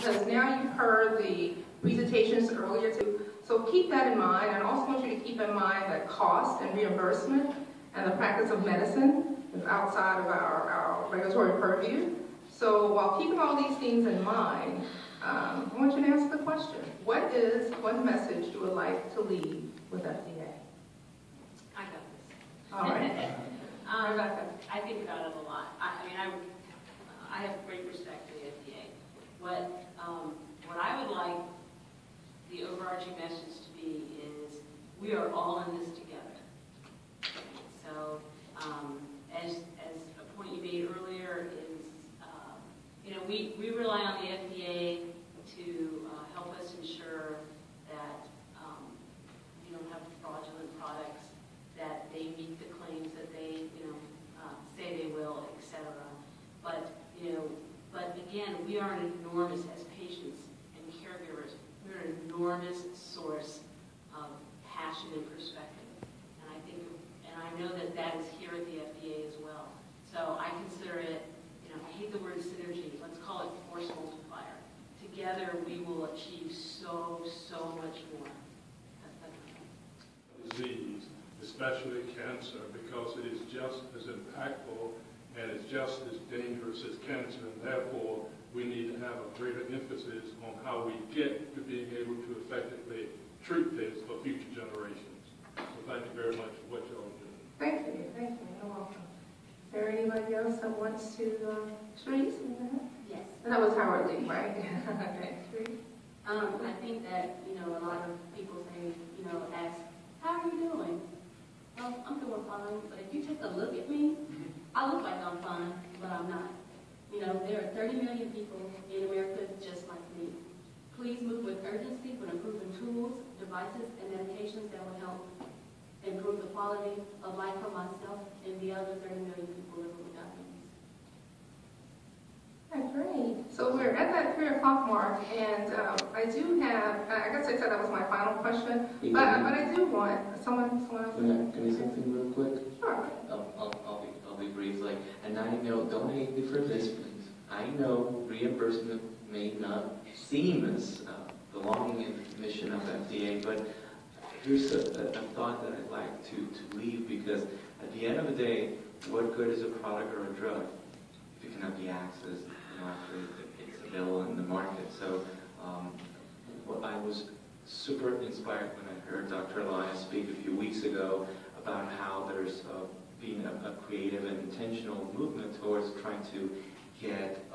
because now you've heard the presentations earlier too. So keep that in mind, and I also want you to keep in mind that cost and reimbursement and the practice of medicine is outside of our regulatory purview. So while keeping all these things in mind, I want you to answer the question. What is one message you would like to leave with FDA? I got this. All right. I think about it a lot. I have great respect for the FDA. What I would like the overarching message to be is we are all in this together. So, as a point you made earlier is, we rely on the FDA to help us ensure that we don't have fraudulent products, that they meet the claims that they, say they will, etc. But again, we are an enormous, as patients and caregivers, we're an enormous source of passion and perspective. And I know that is here at the FDA as well. So I consider it, I hate the word synergy, let's call it force multiplier. Together we will achieve so much more. Disease, especially cancer, because it is just as impactful and it's just as dangerous as cancer, and therefore we need to have a greater emphasis on how we get to being able to effectively treat this for future generations. So thank you very much for what y'all are doing. Thank you. You're welcome. Is there anybody else that wants to, Sharice? Yes. That was Howard Lee, right? Okay, Sharice? I think that, a lot of people say, ask, how are you doing? Well, I'm doing fine, but if you take a look at me, I look like I'm fine, but I'm not. There are 30 million people in America just like me. Please move with urgency with improving tools, devices, and medications that will help improve the quality of life for myself and the other 30 million people living with diabetes. Great. So we're at that 3 o'clock mark, and I do have, I guess I said that was my final question, but I do want someone else. Can I say something real quick? Sure. I'll be brief. And I know, don't hate me for this, please. I know reimbursement may not seem as belonging in the mission of FDA, but here's a thought that I'd like to leave, because at the end of the day, what good is a product or a drug if it cannot be accessed after it's available in the market? So I was super inspired when I heard Dr. Elias speak a few weeks ago about how there's been a creative and intentional movement towards trying to get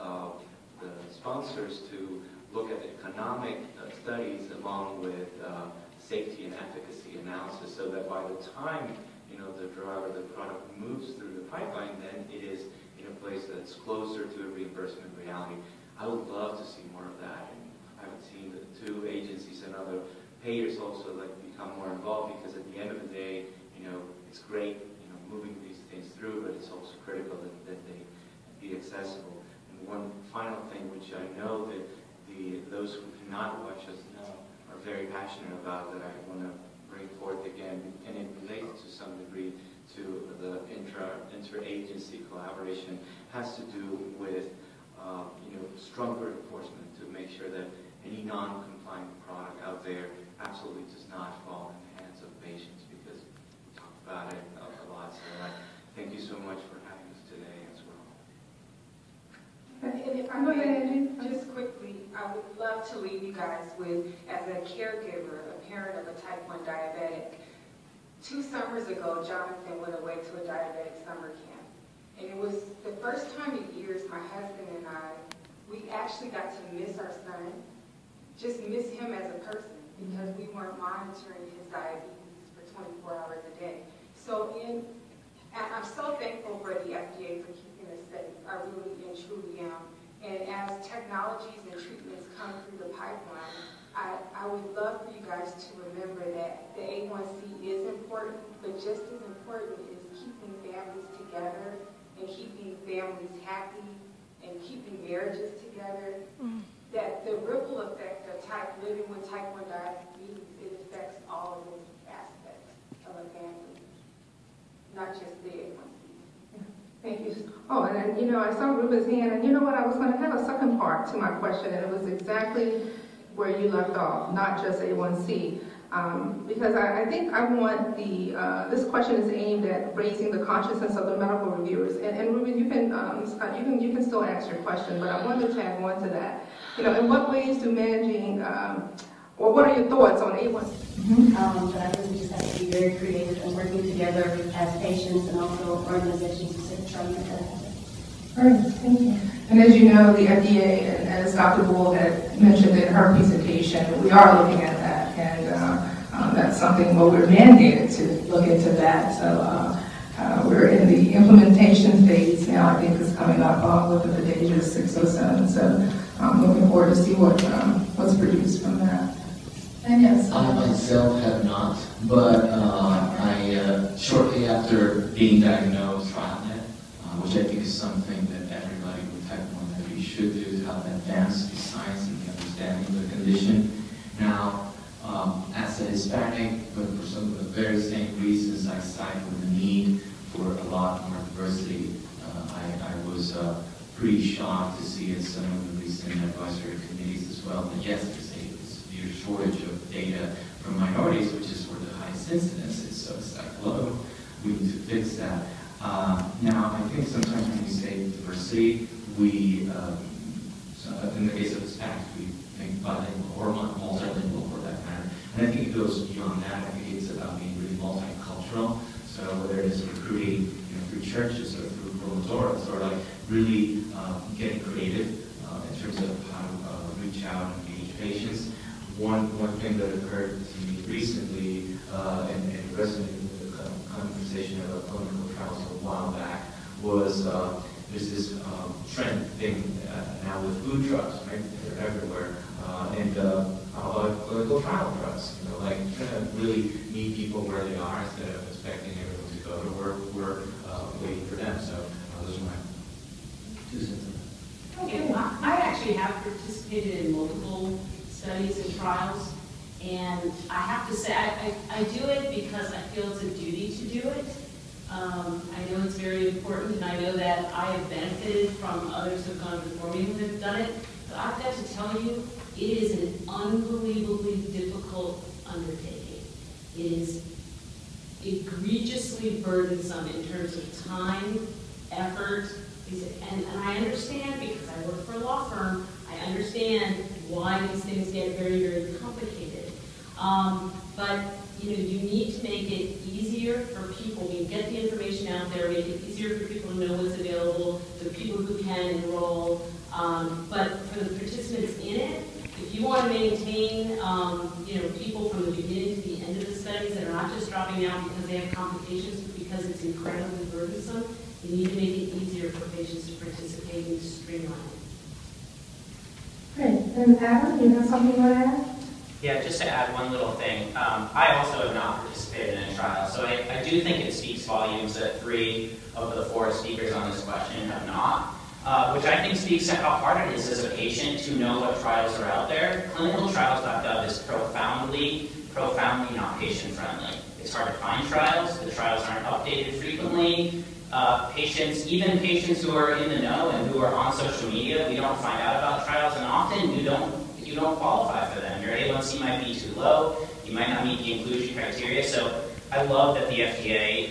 the sponsors to look at economic studies along with safety and efficacy analysis, so that by the time the drug or the product moves through the pipeline, then it is in a place that's closer to a reimbursement reality. I would love to see more of that, and I would see the two agencies and other payers also become more involved, because at the end of the day, it's great moving these things through, but it's also critical that they be accessible. And one final thing, which I know that those who cannot watch us know are very passionate about, that I want to bring forth again, and it relates to some degree to the interagency collaboration, has to do with stronger enforcement to make sure that any non-compliant product out there absolutely does not fall in the hands of patients, because we talk about it a lot. So thank you so much for having us today as well. And if I may, just quickly, I would love to leave you guys with, as a caregiver, a parent of a type 1 diabetic. 2 summers ago, Jonathan went away to a diabetic summer camp. And it was the first time in years my husband and I, we actually got to miss our son, just miss him as a person, because we weren't monitoring his diabetes for 24 hours a day. So I'm so thankful for the FDA for keeping us safe. I really and truly am. And as technologies and treatments come through the pipeline, I would love for you guys to remember that the A1C is important, but just as important is keeping families together and keeping families happy and keeping marriages together. That the ripple effect of living with type 1 diabetes, it affects all of those aspects of a family, not just the A1C. Thank you. Oh, and you know, I saw Ruben's hand, and you know what? I was going to have a second part to my question, and it was exactly where you left off, not just A1C. Because I think I want this question is aimed at raising the consciousness of the medical reviewers. And Ruben, you can still ask your question, but I wanted to tag on to that. You know, in what ways do managing, or what are your thoughts on A1C? But I think we just have to be very creative and working together as patients and also organizations to try to make that happen. All right, thank you. And as you know, the FDA, and as Dr. Bull had mentioned in her presentation, we are looking at that, and that's something where we're mandated to look into that. So we're in the implementation phase now. I think is coming up with the DAGIA 607. So I'm looking forward to see what's produced from that. And yes, I myself have not, but I shortly after being diagnosed, tried it, which I think is something that everybody with type 1 diabetes should do to help advance the science and the understanding of the condition. Now, as a Hispanic, but for some of the very same reasons I cite with the need for a lot more diversity, I was pretty shocked to see in some of the recent advisory committees as well that yes, there's a severe shortage of data from minorities, which is where the highest incidence is. So it's like, hello, we need to fix that. Now, I think sometimes when we say diversity, we, in the case of Hispanics, we think bilingual or multilingual for that matter. And I think it goes beyond that. I think it's about being really multicultural. So whether it is recruiting through churches or through promotoras or like really getting creative in terms of how to reach out and engage patients. One thing that occurred to me recently and resonated with the conversation about clinical trials a while back was there's this trend thing now with food trucks, right? They're everywhere. And how about clinical trial drugs? Like trying to really meet people where they are instead of expecting everyone to go to work. We're waiting for them. So those are my 2 cents. Okay, I actually have participated in multiple studies and trials, and I have to say I do it because I feel it's a duty to do it. I know it's very important, and I know that I have benefited from others who have gone before me who have done it, but I've got to tell you, it is an unbelievably difficult undertaking. It is egregiously burdensome in terms of time, effort, and I understand, because I work for a law firm, I understand why these things get very, very complicated. But you need to make it easier for people. We get the information out there, make it easier for people to know what's available, the people who can enroll. But for the participants in it, if you want to maintain, people from the beginning to the end of the studies that are not just dropping out because they have complications, but because it's incredibly burdensome, you need to make it easier for patients to participate and to streamline it. Great. And Adam, you have something you want to add? Yeah, just to add one little thing. I also have not participated in a trial, so I do think it speaks volumes that 3 of the 4 speakers on this question have not, which I think speaks to how hard it is as a patient to know what trials are out there. ClinicalTrials.gov is profoundly not patient-friendly. It's hard to find trials. The trials aren't updated frequently. Even patients who are in the know and who are on social media, we don't find out about trials, and often you don't qualify for them. Your A1C might be too low. You might not meet the inclusion criteria. So I love that the FDA,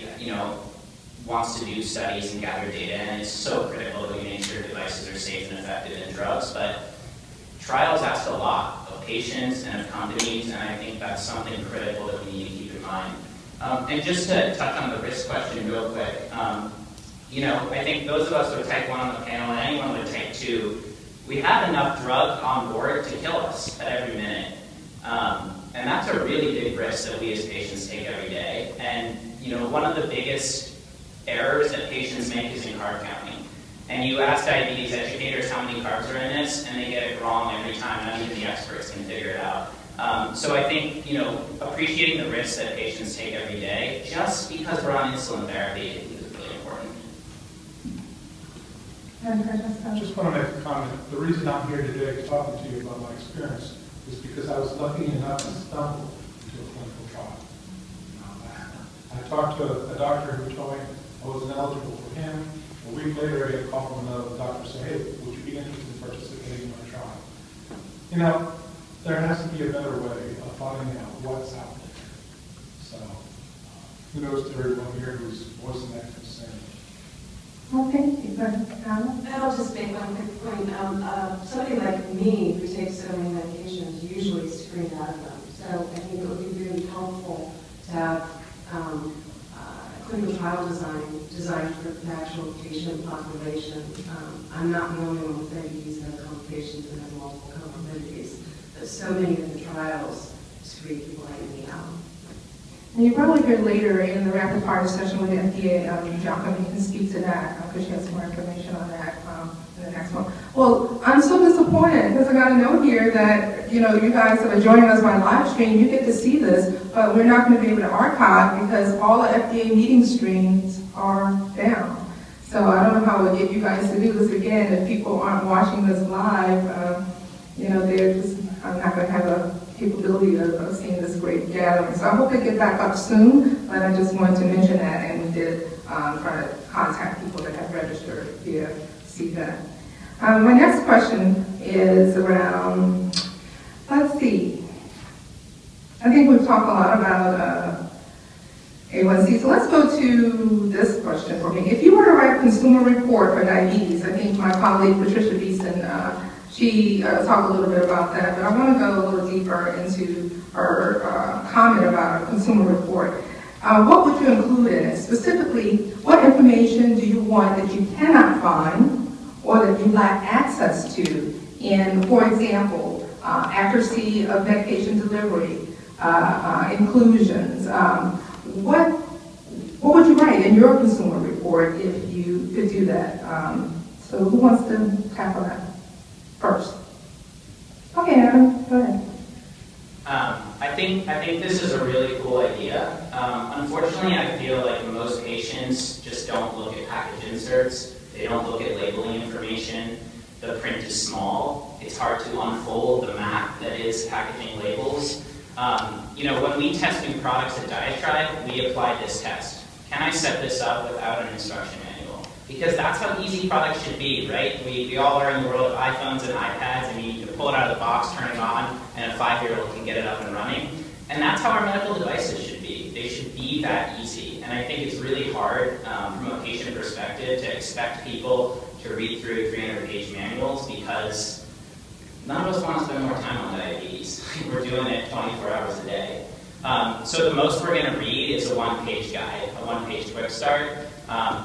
wants to do studies and gather data, and it's so critical that we make sure devices are safe and effective in drugs. But trials ask a lot of patients and of companies, and I think that's something critical that we need to keep in mind. And just to touch on the risk question real quick, I think those of us with type 1 on the panel and anyone with type 2, we have enough drug on board to kill us at every minute. And that's a really big risk that we as patients take every day. And, one of the biggest errors that patients make is in carb counting. And you ask diabetes educators how many carbs are in this, and they get it wrong every time. Not even the experts can figure it out. So I think, appreciating the risks that patients take every day, just because we're on insulin therapy, is really important. I just want to make a comment. The reason I'm here today talking to you about my experience is because I was lucky enough to stumble into a clinical trial. I talked to a doctor who told me I wasn't eligible for him, A week later, I get a call from another doctor saying, hey, would you be interested in participating in my trial? You know, there has to be a better way of finding out what's out there. So, kudos to everyone here who's voicing that concern. Okay, you've got Alan? I'll just make one quick point. Somebody like me who takes so many medications usually screen out of them. So I think it would be really helpful to have clinical trial designed for the actual patient population. I'm not the only one with diabetes that have complications and have multiple comorbidities, but so many of the trials screen people like me out. And you probably hear later in the rapid fire session with the FDA, Giacomo can speak to that because she has more information on that in the next one. Well, I'm so disappointed because I got a note here that, you guys that are joining us by live stream, you get to see this, but we're not going to be able to archive because all the FDA meeting streams are down. So I don't know how we'll get you guys to do this again if people aren't watching this live. I'm not going to have a capability of seeing this great gathering. So I hope they get back up soon, but I just wanted to mention that, and we did try to contact people that have registered via CVET. My next question is around, let's see, I think we've talked a lot about A1C, so let's go to this question for me. If you were to write a consumer report for diabetes, I think my colleague Patricia Beeson, she talked a little bit about that, but I want to go a little deeper into her comment about a consumer report. What would you include in it? Specifically, what information do you want that you cannot find or that you lack access to? And for example, accuracy of medication delivery, inclusions. What would you write in your consumer report if you could do that? So who wants to tackle that first? Okay, Adam, go ahead. I think this is a really cool idea. Unfortunately, I feel like most patients just don't look at package inserts. They don't look at labeling information. The print is small. It's hard to unfold the map that is packaging labels. When we test new products at Diatribe, we apply this test. Can I set this up without an instruction manual? Because that's how easy products should be, right? We all are in the world of iPhones and iPads, and you need to pull it out of the box, turn it on, and a 5-year-old can get it up and running. And that's how our medical devices should be. They should be that easy. And I think it's really hard from a patient perspective to expect people to read through 300-page manuals because none of us want to spend more time on diabetes. We're doing it 24 hours a day. So the most we're going to read is a 1-page guide, a 1-page quick start.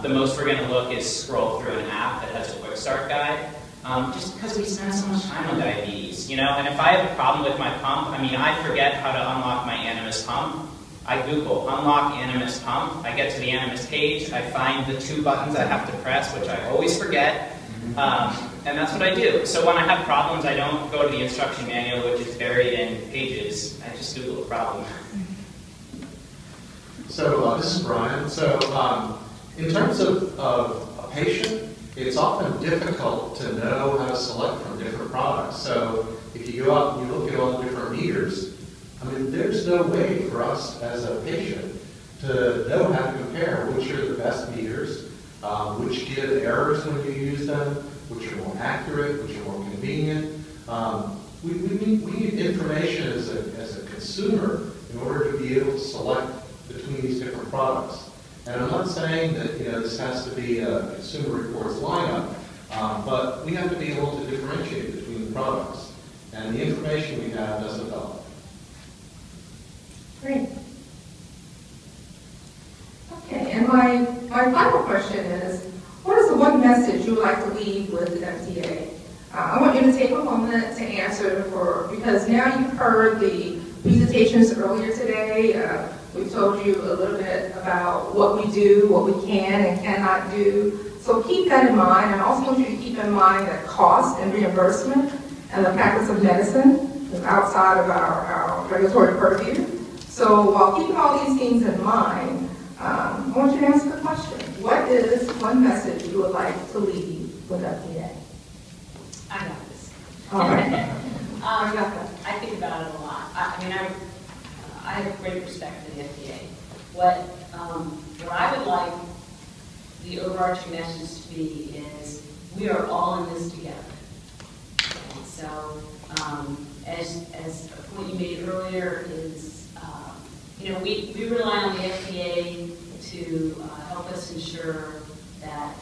The most we're going to look is scroll through an app that has a quick start guide. Just because we spend so much time on diabetes, and if I have a problem with my pump, I forget how to unlock my Animas pump. I Google unlock Animas pump, I get to the Animas page, I find the 2 buttons I have to press, which I always forget, and that's what I do. So when I have problems, I don't go to the instruction manual, which is buried in pages, I just Google the problem. So this is Brian. So in terms of a patient, it's often difficult to know how to select from different products. So if you go out and you look at all the different meters, there's no way for us as a patient to know how to compare which are the best meters, which give errors when you use them, which are more accurate, which are more convenient. We need information as a consumer in order to be able to select between these different products. And I'm not saying that this has to be a consumer reports lineup, but we have to be able to differentiate between the products. And the information we have doesn't help. Great. Okay, and my final question is, what is the one message you would like to leave with the FDA? I want you to take a moment to answer because now you've heard the presentations earlier today. We've told you a little bit about what we do, what we can and cannot do. So keep that in mind, and I also want you to keep in mind that cost and reimbursement and the practice of medicine is outside of our regulatory purview. So while keeping all these things in mind, I want you to answer the question. What is one message you would like to leave with FDA? I got this. All right. I think about it a lot. I have great respect for the FDA. What I would like the overarching message to be is we are all in this together. And so, as a point you made earlier is, we rely on the FDA to help us ensure that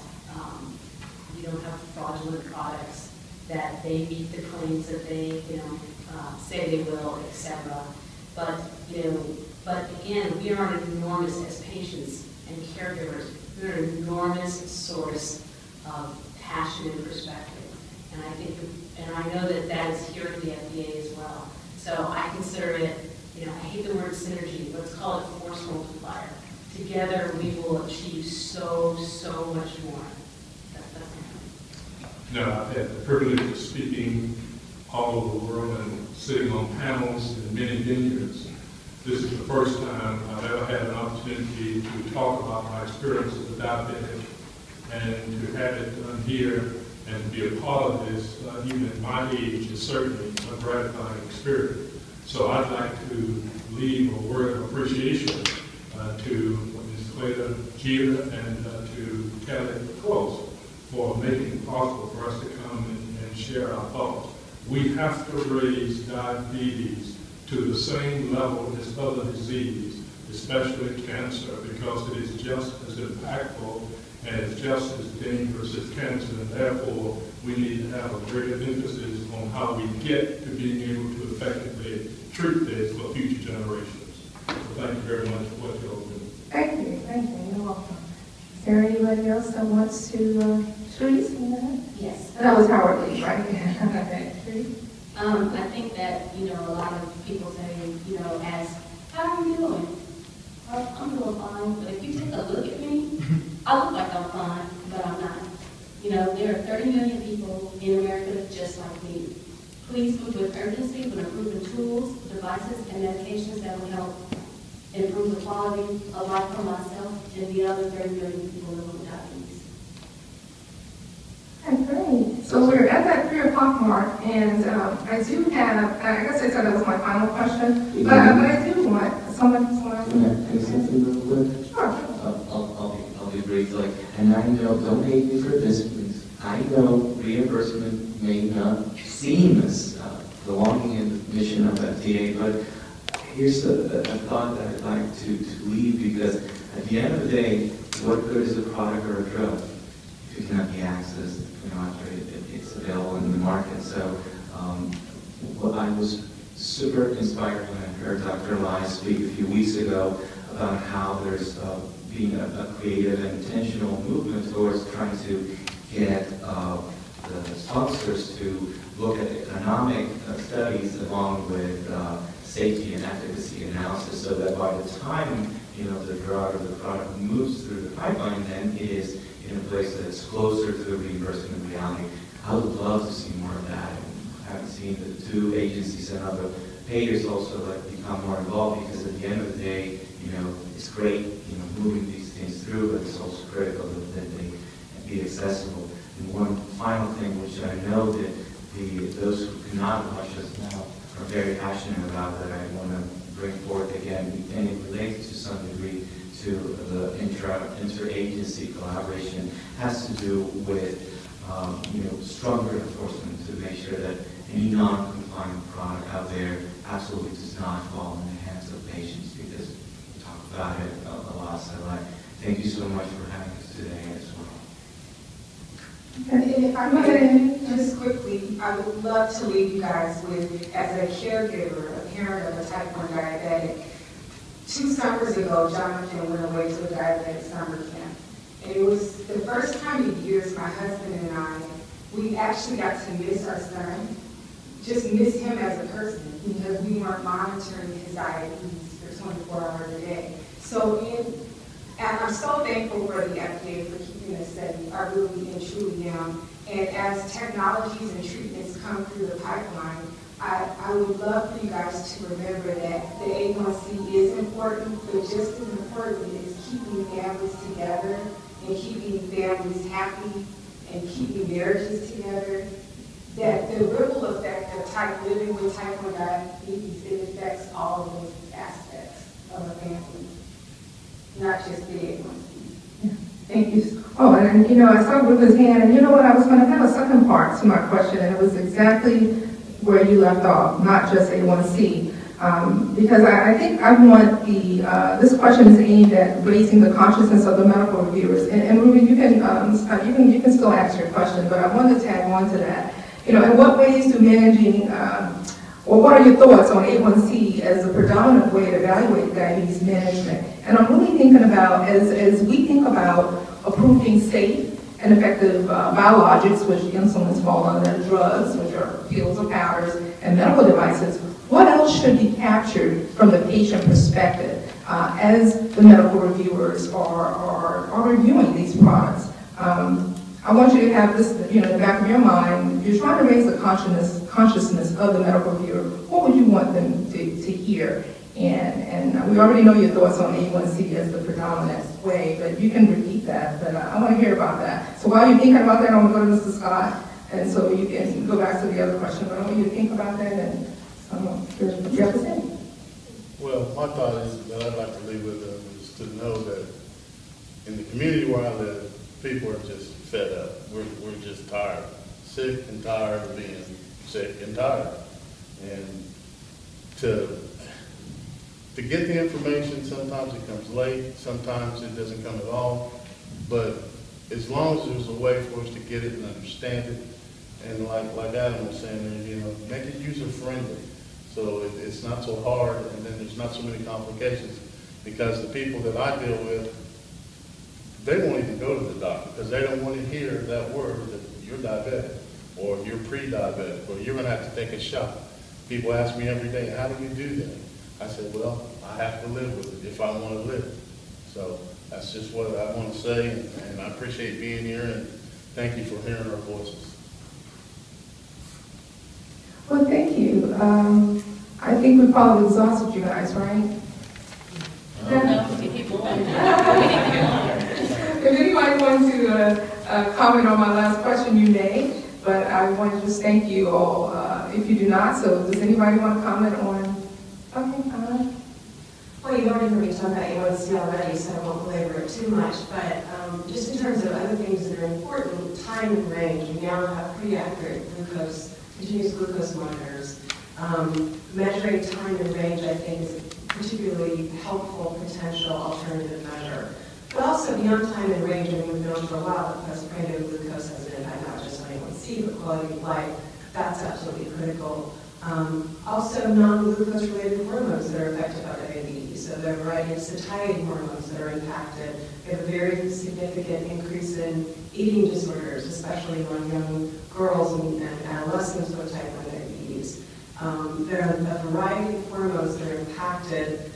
we don't have fraudulent products, that they meet the claims that they, say they will, etc. But again, we are an enormous, as patients and caregivers, we're an enormous source of passion and perspective. And I know that is here at the FDA as well. So I consider it, I hate the word synergy, let's call it force multiplier. Together we will achieve so much more. I've had the privilege of speaking all over the world and sitting on panels in many venues. This is the first time I've ever had an opportunity to talk about my experience as a diabetic, and to have it done here and to be a part of this, even at my age, is certainly a gratifying experience. So I'd like to leave a word of appreciation to Ms. Cleta Jeter and to Kelly Close for making it possible for us to come and share our thoughts. We have to raise diabetes to the same level as other disease, especially cancer, because it is just as impactful and it's just as dangerous as cancer, and therefore we need to have a greater emphasis on how we get to being able to effectively treat this for future generations. So thank you very much for what you're all doing. Thank you. You're welcome. Is there anybody else that wants to, Sharice? Yes. That was Howard Lee, right? Okay. I think that, a lot of people say, ask, how are you doing? I'm doing fine, but if you take a look at me, I look like I'm fine, but I'm not. There are 30 million people in America just like me. Please move with urgency with improving tools, devices, and medications that will help improve the quality of life for myself and the other 30 million people living with diabetes. Great. So we're at that 3 o'clock mark, and I do have, I guess I said that was my final question, but I do want someone else. Can I say something real quick? Sure. I'll be brief. And I know, don't hate me for this, please. I know reimbursement may not seem as belonging in the mission of FDA, but here's a thought that I'd like to leave, because at the end of the day, what good is a product or a drug if it cannot be accessed, after it's available in the market? So I was super inspired when I heard Dr. Lai speak a few weeks ago about how there's being a creative and intentional movement towards trying to get the sponsors to look at economic studies along with safety and efficacy analysis, so that by the time the drug or the product moves through the pipeline, then it is in a place that's closer to the reimbursement reality. I would love to see more of that. I haven't seen the two agencies and other payers also become more involved, because at the end of the day, it's great moving these things through, but it's also critical that they be accessible. And one final thing, which I know that those who cannot watch us now are very passionate about, that I want to bring forth again, and it relates to some degree to the interagency collaboration, has to do with stronger enforcement to make sure that any non-compliant product out there absolutely does not fall in the hands of patients, because we talk about it a lot. So thank you so much for having us today as well. And if I may, just quickly, I would love to leave you guys with, as a caregiver, a parent of a type 1 diabetic. 2 summers ago, Jonathan went away to a diabetic summer camp. And it was the first time in years, my husband and I, we actually got to miss our son, just miss him as a person, because we weren't monitoring his diabetes for 24 hours a day. And I'm so thankful for the FDA for keeping this study. I really and truly am. And as technologies and treatments come through the pipeline, I would love for you guys to remember that the A1C is important, but just as important is keeping families together and keeping families happy and keeping marriages together. That the ripple effect of living with type 1 diabetes, it affects all of those aspects of a family, not just the A1C. Thank you. Oh, and I saw Ruben's hand, and you know what? I was going to have a second part to my question, and it was exactly where you left off, not just A1C. Because I think I want this question is aimed at raising the consciousness of the medical reviewers. And Ruben, you can still ask your question, but I wanted to tag on to that. In what ways do managing, or what are your thoughts on A1C as a predominant way to evaluate diabetes management? And I'm really thinking about, as we think about approving safe and effective biologics, which insulins fall under, drugs, which are pills or powders, and medical devices, what else should be captured from the patient perspective as the medical reviewers are reviewing these products? I want you to have this, in the back of your mind. You're trying to raise the consciousness of the medical reviewer. What would you want them to hear? And we already know your thoughts on A1C as the predominant way, but you can repeat that. But I want to hear about that. So while you're thinking about that, I want to go to Mr. Scott, and so you can go back to the other question. But I want you to think about that, and here's what you have to say. Well, my thought is that I'd like to leave with them is to know that in the community where I live, people are just fed up. We're just tired, sick and tired of being sick and tired. And to get the information, sometimes it comes late, sometimes it doesn't come at all. But as long as there's a way for us to get it and understand it, and like Adam was saying, make it user-friendly. So it's not so hard, and then there's not so many complications. Because the people that I deal with, they won't even go to the doctor because they don't want to hear that word that you're diabetic or you're pre-diabetic or you're going to have to take a shot. People ask me every day, how do you do that? I said, well, I have to live with it if I want to live. So that's just what I want to say, and I appreciate being here, and thank you for hearing our voices. Well, thank you. I think we probably exhausted you guys, right? If anybody wants to comment on my last question, you may, but I want to just thank you all if you do not. So does anybody want to comment on? Okay, Well, you've already heard me talk about A1C already, so I won't belabor it too much, but just in terms of other things that are important, time and range, we now have pretty accurate continuous glucose monitors. Measuring time and range, I think, is a particularly helpful potential alternative measure. But also beyond time and range, we've known for a while because prandial glucose has an impact not just on A1C, but quality of life. That's absolutely critical. Also, non-glucose related hormones that are affected by diabetes. So there are a variety of satiety hormones that are impacted. We have a very significant increase in eating disorders, especially among young girls and adolescents with type 1 diabetes. There are a variety of hormones that are impacted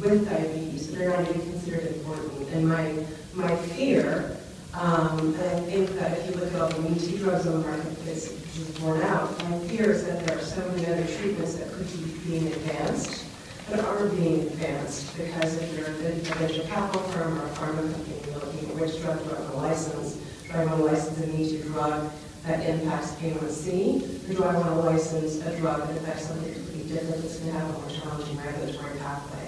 with diabetes, but they're not even considered important. And my fear, and I think that if you look at all the Me-Too drugs on the marketplace, which is borne out, my fear is that there are so many other treatments that could be being advanced, but aren't being advanced, because if you're a venture capital firm or a pharma company, you're looking at which drug do I want to license. Do I want to license a Me-Too drug that impacts A1C, or do I want to license a drug that affects something completely different that's going to have a more challenging regulatory pathway?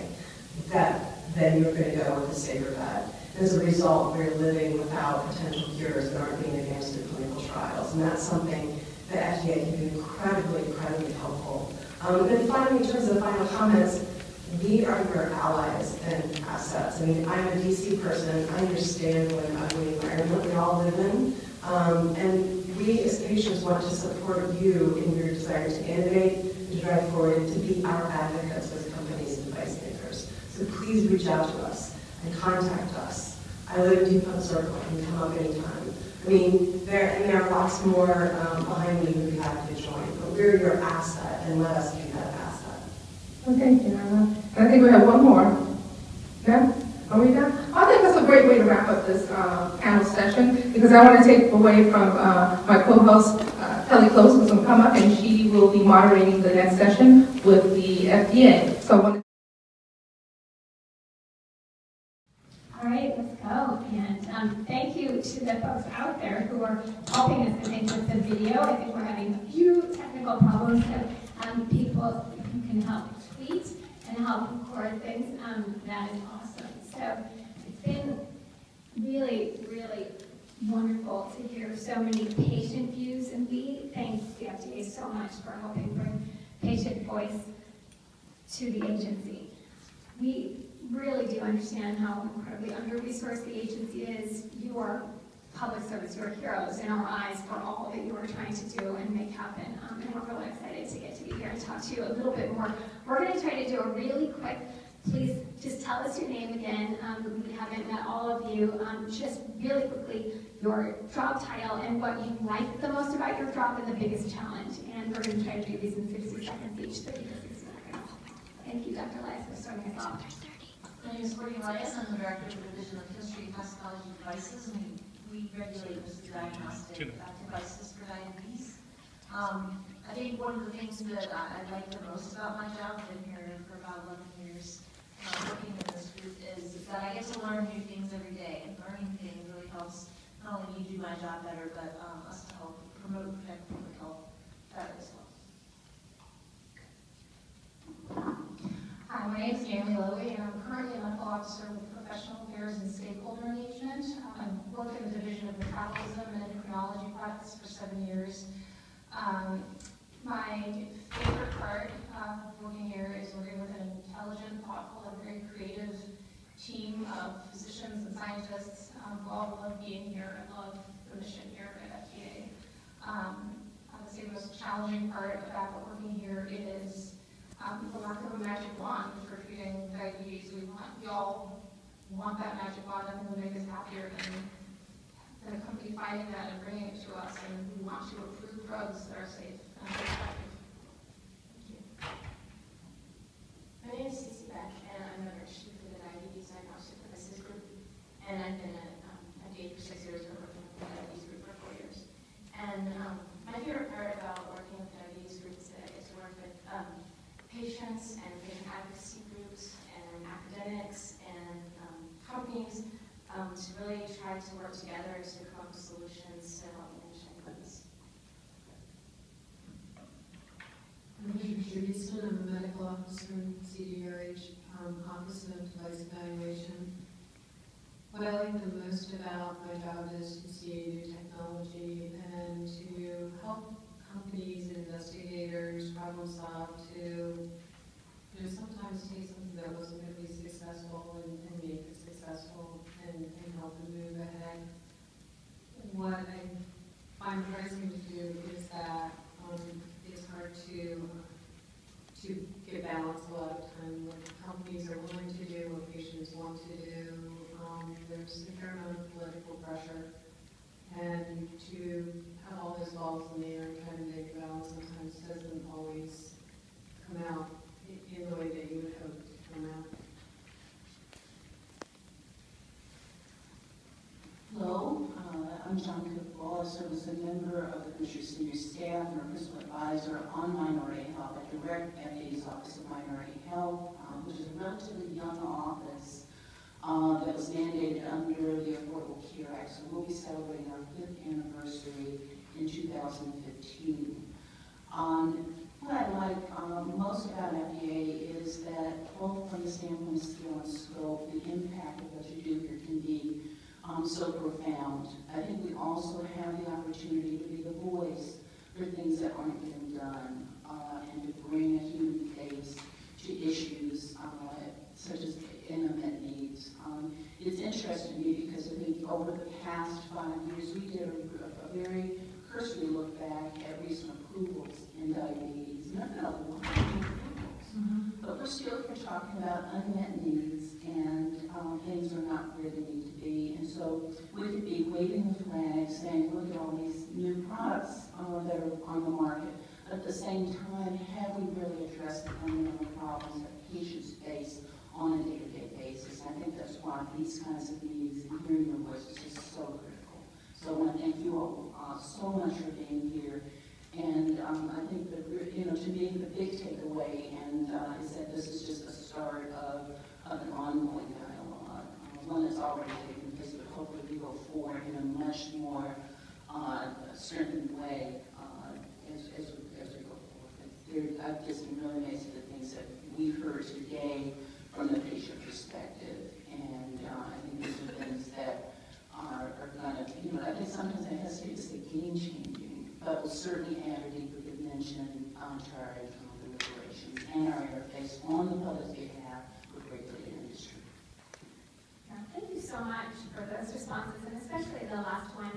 Then you're going to go with the safer bet. As a result, we're living without potential cures that aren't being advanced in clinical trials, and that's something that FDA can be incredibly, incredibly helpful. And then finally, in terms of the final comments, we are your allies and assets. I mean, I'm a DC person. I understand what an ugly environment we all live in. And we as patients want to support you in your desire to innovate, to drive forward, and to be our advocates with companies and device makers. So please reach out to us and contact us. I live in Depot Circle. You can come up anytime. I mean, there are lots more behind me who'd be happy to join, but we're your asset, and let us be that asset. Well, thank you, Anna. And I think we have one more. Yeah? Are we done? I think that's a great way to wrap up this panel session, because I want to take away from my co-host, Kelly Close, who's going to come up, and she will be moderating the next session with the FDA. So I want to All right, let's go. And thank you to the folks out there who are helping us, I think, with the video. I think we're having a few technical problems, so people who can help tweet and help record things, that is awesome. So it's been really, really wonderful to hear so many patient views, and we thank the FDA so much for helping bring patient voice to the agency. We really do understand how incredibly under-resourced the agency is. You are public service, you are heroes in our eyes for all that you are trying to do and make happen. And we're really excited to get to be here and talk to you a little bit more. We're going to try to do a really quick, please just tell us your name again. We haven't met all of you. Just really quickly, your job title and what you like the most about your job and the biggest challenge. And we're going to try to do these in 60 seconds each, 30 to 60 seconds. Thank you, Dr. Elias, for starting us off. My name is Courtney Elias. I'm the director of the Division of Chemistry and Toxicology Devices. We regulate the diagnostic devices for diabetes. I think one of the things that I like the most about my job, I've been here for about 11 years, working in this group, is that I get to learn new things every day, and learning things really helps not only me do my job better, but us to help promote and protect public health better as well. Hi, my name is Naomi Lowy, and I'm currently a medical officer with Professional Affairs and Stakeholder Engagement. I've worked in the division of metabolism and endocrinology practice for 7 years. My favorite part of working here is working with an intelligent, thoughtful, and very creative team of physicians and scientists who all love being here and love the mission here at FDA. I would say the most challenging part about working here is the lack of a magic wand for treating diabetes. We all want that magic wand, and will make us happier than a company finding that and bringing it to us. And we want to approve drugs that are safe and effective. Thank you. My name is Cece Beck, and I'm the chief for the Diabetes Diagnostic Devices Group. And I've been at FDA for 6 years, but working with the Diabetes Group for 4 years. And my favorite part about working with the Diabetes Group is that I get to work with patients and patient advocacy groups and academics and companies to really try to work together to come up with solutions to help manage diabetes. I'm Patricia Houston. I'm a medical officer in CDRH, Office of Device Evaluation. What I like the most about my job is to see new technology and to help companies and investigators problem solve to, sometimes take something that wasn't going to be successful and make it successful and help them move ahead. What I find surprising to do is that it's hard to get balance a lot of time. What companies are willing to do, what patients want to do. There's a fair amount of political pressure. And to have all those balls in the air and try to make a balance sometimes doesn't always come out in the way that you would hope to come out. Hello, I'm John Cookball. I serve as a member of the Commissioner's Senior Staff and a Principal Advisor on Minority Health. I direct FDA's Office of Minority Health, which is a relatively young office that was mandated under the Affordable Care Act. So we'll be celebrating our 5th anniversary in 2015. What I like most about FDA is that both from the standpoint of scale and scope, the impact of what you do here can be so profound. I think we also have the opportunity to be the voice for things that aren't being done and to bring a human face to issues such as unmet needs. It's interesting to me because I think over the past 5 years we did a very cursory look back at recent approvals in diabetes. Not a lot of approvals, but we're still here talking about unmet needs and things are not where they need to be. And so we could be waving the flag saying, look at all these new products that are on the market. But at the same time, have we really addressed the fundamental problems that patients face on a day-to-day basis? I think that's why these kinds of meetings and hearing your voices is so critical. So I want to thank you all so much for being here. And I think that, to me, the big takeaway is that this is just the start of an ongoing dialogue, one that's already taken place, but hopefully we go forward in a much more strengthened way as we go forward. I've just been really amazed at the things that we've heard today from the patient perspective, and I think these are things that game-changing, but will certainly add a deeper dimension to our internal deliberations and our interface on the public's behalf with regulated industry. Yeah, thank you so much for those responses, and especially the last one,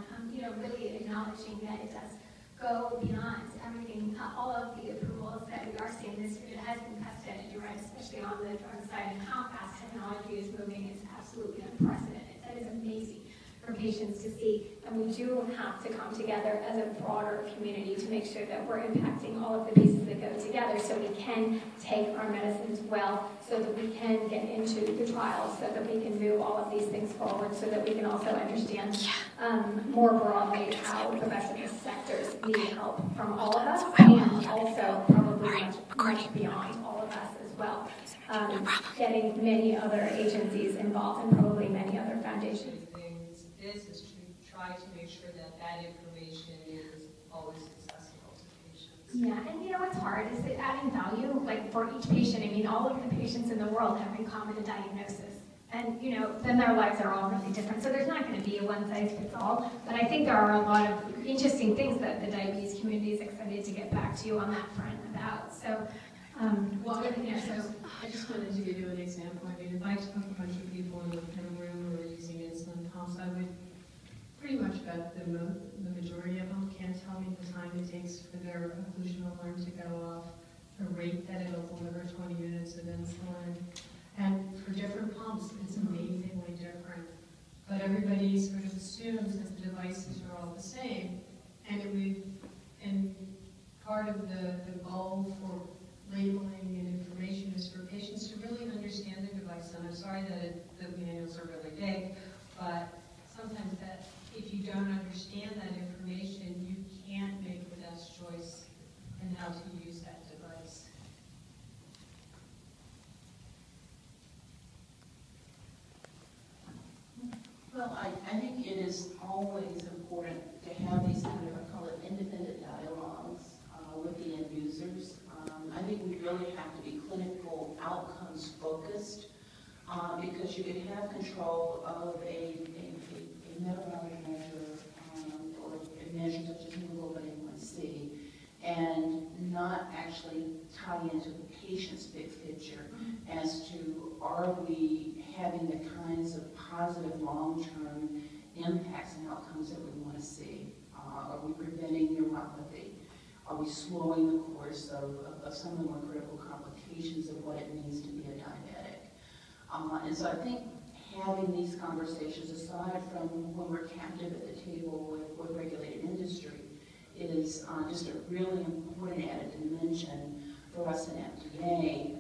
really acknowledging that it does go beyond everything, all of the approvals that we are seeing this year. It has been precedented, you're right, especially on the drug side, and how fast technology is moving is absolutely unprecedented. That is amazing for patients to see, and we do have to come together as a broader community to make sure that we're impacting all of the pieces that go together so we can take our medicines well, so that we can get into the trials, so that we can move all of these things forward, so that we can also understand more broadly how the rest of the sectors need help from all of us, and also probably much beyond all of us as well. Getting many other agencies involved and probably many other foundations. Is to try to make sure that that information is always accessible to patients. Yeah, and what's hard is that adding value, like for each patient, I mean, all of the patients in the world have in common a diagnosis. And, then their lives are all really different. So there's not going to be a one-size-fits-all. But I think there are a lot of interesting things that the diabetes community is excited to get back to you on that front about. So, I just wanted to give you an example. I mean, if I took a bunch of people in a room who were using insulin pumps, I would pretty much bet the majority of them can't tell me the time it takes for their occlusion alarm to go off, the rate that it'll deliver 20 units of insulin. And for different pumps, it's amazingly different. But everybody sort of assumes that the devices are all the same. And part of the goal for labeling and information is for patients to really understand the device. And I'm sorry that the manuals are really big, but sometimes that if you don't understand that information, you can't make the best choice in how to use that device. Well, I think it is always important to have these kind of, I call it independent dialogues with the end users. I think we really have to be clinical outcomes focused because you can have control of a metabolic measure or a measure such as hemoglobin A1C and not actually tie into the patient's big picture as to are we having the kinds of positive long-term impacts and outcomes that we want to see? Are we preventing neuropathy? Are we slowing the course of some of the more critical complications of what it means to be a diabetic? And so I think having these conversations, aside from when we're captive at the table with regulated industry, is just a really important added dimension for us in FDA,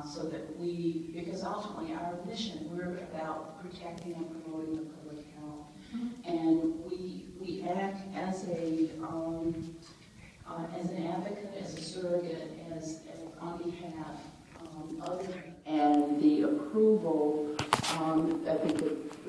so that because ultimately our mission, we're about protecting and promoting the public health, and we act as an advocate, as a surrogate, as on behalf of and the approval. I think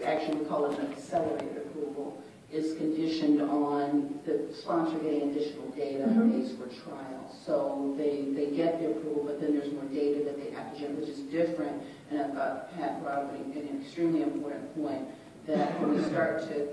actually we call it an accelerated approval, is conditioned on the sponsor getting additional data based for trials. So they get the approval, but then there's more data that they have to generate, which is different. And I thought Pat brought up an extremely important point, that when we start to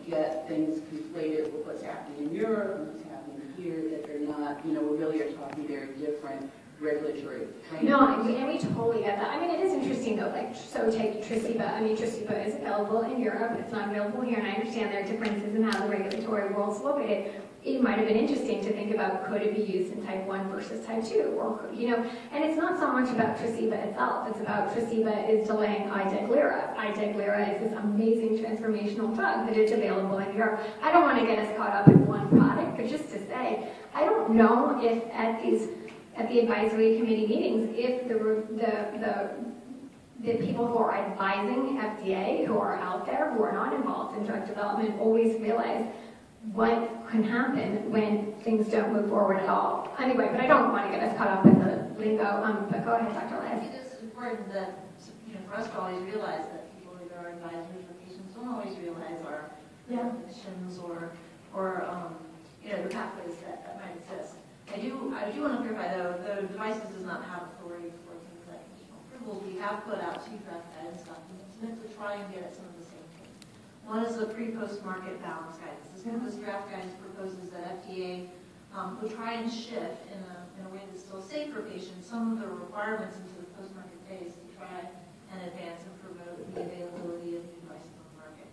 get things conflated with what's happening in Europe and what's happening here, that they're not, we really are talking very different regulatory frameworks. No, and we totally get that. I mean, it is interesting though, so take Tresiba. I mean, Tresiba is available in Europe, it's not available here, and I understand there are differences in how the regulatory world's located. It might have been interesting to think about, could it be used in type 1 versus type 2, or and it's not so much about Tresiba itself, it's about Tresiba is delaying Ideglira. Ideglira is this amazing transformational drug that is available in Europe. I don't want to get us caught up in one product, but just to say, I don't know if at the advisory committee meetings, if the people who are advising FDA, who are out there, who are not involved in drug development, always realize what can happen when things don't move forward at all. Anyway, but I don't want to get us caught up in the lingo. But go ahead, Dr. Liz. It is important that, for us to always realize that people that are advisors for patients don't always realize our definitions or the pathways that might exist. I do want to clarify, though, the devices does not have authority for things like conditional approvals. We have put out 2 draft guidance documents meant to try and get at some of the same things. One is the pre-post market balance guidance. This draft guidance proposes that FDA would try and shift in a way that's still safe for patients some of the requirements into the post-market phase to try and advance and promote the availability of new devices on the market.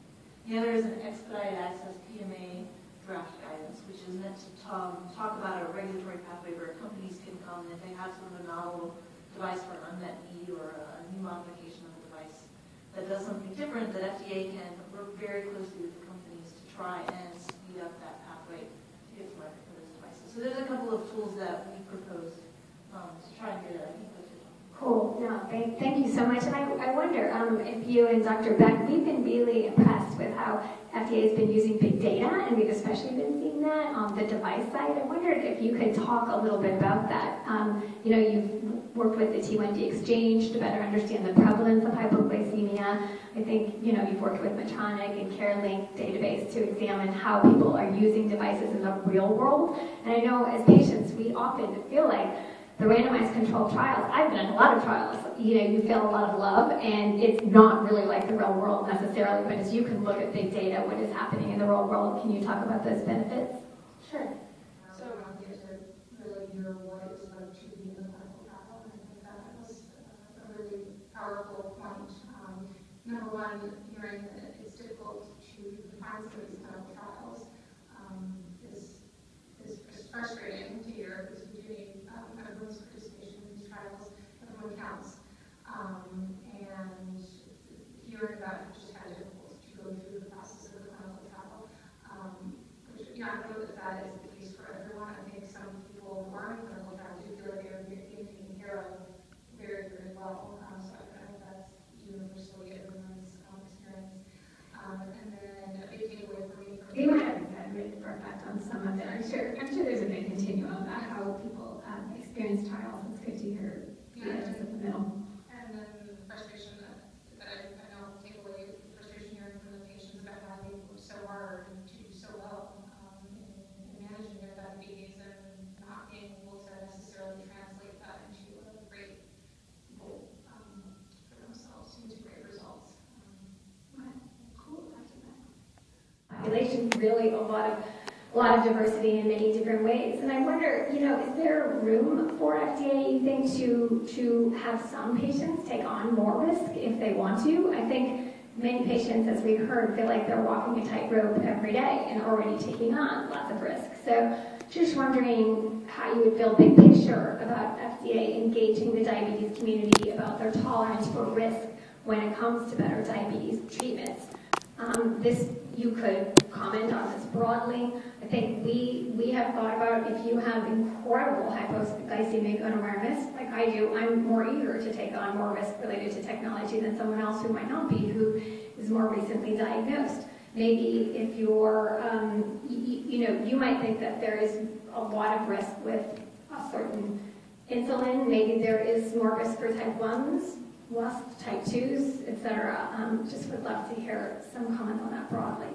The other is an expedited access PMA draft guidance, which is meant to talk about a regulatory pathway where companies can come and if they have sort of a novel device for an unmet need or a new modification of the device that does something different, that FDA can work very closely with the companies to try and speed up that pathway to get to market for those devices. So there's a couple of tools that we proposed to try and get it. Cool. No, thank you so much. And I wonder if you and Dr. Beck, we've been really impressed with how FDA has been using big data, and we've especially been seeing that on the device side. I wondered if you could talk a little bit about that. You've worked with the T1D exchange to better understand the prevalence of hypoglycemia. I think, you've worked with Medtronic and CareLink database to examine how people are using devices in the real world. And I know as patients, we often feel like the randomized controlled trials, I've been in a lot of trials, you feel a lot of love, and it's not really like the real world necessarily, but as you can look at big data, what is happening in the real world, can you talk about those benefits? Sure. So I wanted to really hear what it was like to be in the clinical trial, and I think that was a really powerful point. Number one, hearing that it's difficult to define some of these clinical trials is frustrating to hear, because we do need everyone's participation in these trials, everyone counts. And hearing about just how difficult to go through the process of the clinical trial, which, I don't know that is the case for everyone. I think some people who are in clinical trials do feel like they're being taken care of very, very well. So I don't know if that's universally everyone's experience. And then a big takeaway for me. You might have had a effect on some of it. I'm sure there's a big continuum about how people experience trials. It's good to hear the edges of the middle. And then the frustration that I know will take away, the frustration hearing from the patients about how they work so hard and to do so well in managing their diabetes and not being able to necessarily translate that into a great goal for themselves, into great results. Cool. Population, really a lot of diversity in many different ways. And I wonder, is there room for FDA, you think, to have some patients take on more risk if they want to? I think many patients, as we've heard, feel like they're walking a tightrope every day and already taking on lots of risk. So just wondering how you would feel big picture about FDA engaging the diabetes community about their tolerance for risk when it comes to better diabetes treatments. You could comment on this broadly. I think we have thought about if you have incredible hypoglycemic unawareness, like I do, I'm more eager to take on more risk related to technology than someone else who might not be, who is more recently diagnosed. Maybe if you're, you might think that there is a lot of risk with a certain insulin. Maybe there is more risk for type 1s. Less type 2s, etc. Just would love to hear some comments on that broadly.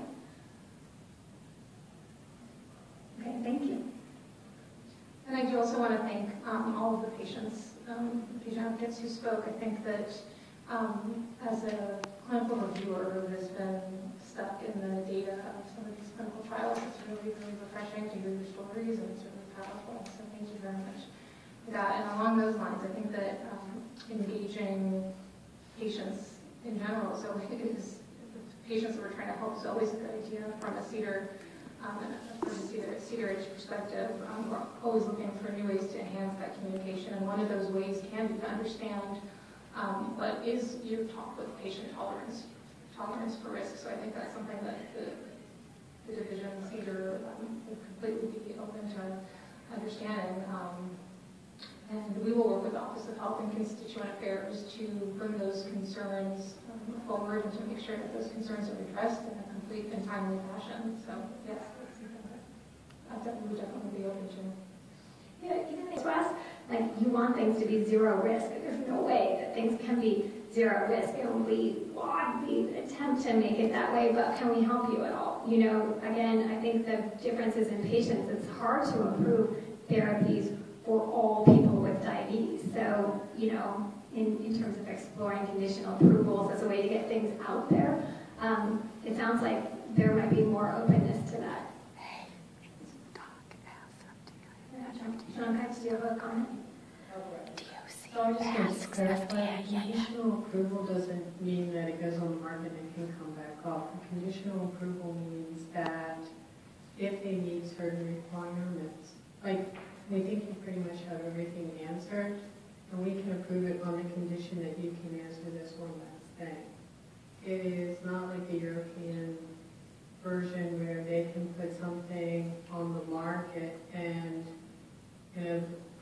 Okay, thank you. And I do also want to thank all of the patients, patient advocates who spoke. I think that as a clinical reviewer who has been stuck in the data of some of these clinical trials, it's really, really refreshing to hear your stories, and it's really powerful. So thank you very much for that. And along those lines, I think that engaging patients in general, so is patients that we're trying to help is always a good idea from a CDRH perspective. We're always looking for new ways to enhance that communication, and one of those ways can be to understand what is your talk with patient tolerance for risk. So I think that's something that the division CDR would completely be open to understanding. And we will work with the Office of Health and Constituent Affairs to bring those concerns forward and to make sure that those concerns are addressed in a complete and timely fashion. So, yes, that's something that I would definitely be open to. Yeah, even to us, like, you want things to be zero risk. There's no way that things can be zero risk. And we attempt to make it that way, but can we help you at all? Again, I think the differences in patients, it's hard to improve therapies for all people with diabetes. So, in terms of exploring conditional approvals as a way to get things out there, it sounds like there might be more openness to that. John, do you have a comment? So I just want to clarify, conditional approval doesn't mean that it goes on the market and can come back off. Conditional approval means that if they meet certain requirements, like, we think you pretty much have everything answered, and we can approve it on the condition that you can answer this one last thing. It is not like the European version where they can put something on the market and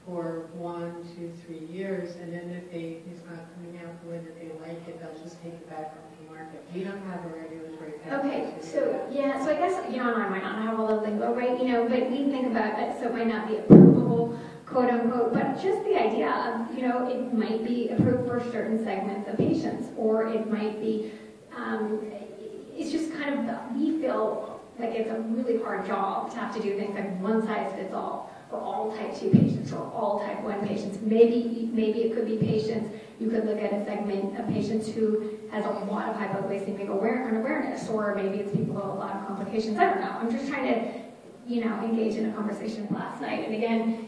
for 1, 2, 3 years, and then if it's not coming out the way that they like it, they'll just take it back off the market. We don't have a regulatory path. Okay, so yeah, so I guess and I might not have all the lingo right, but we think about it, so it might not be approvable, quote unquote, but just the idea of, it might be approved for certain segments of patients, or it might be, it's just kind of, we feel like it's a really hard job to have to do things like one size fits all for all type 2 patients or all type 1 patients. Maybe it could be patients, you could look at a segment of patients who has a lot of hypoglycemic awareness, or maybe it's people who have a lot of complications. I don't know. I'm just trying to, engage in a conversation last night. And again,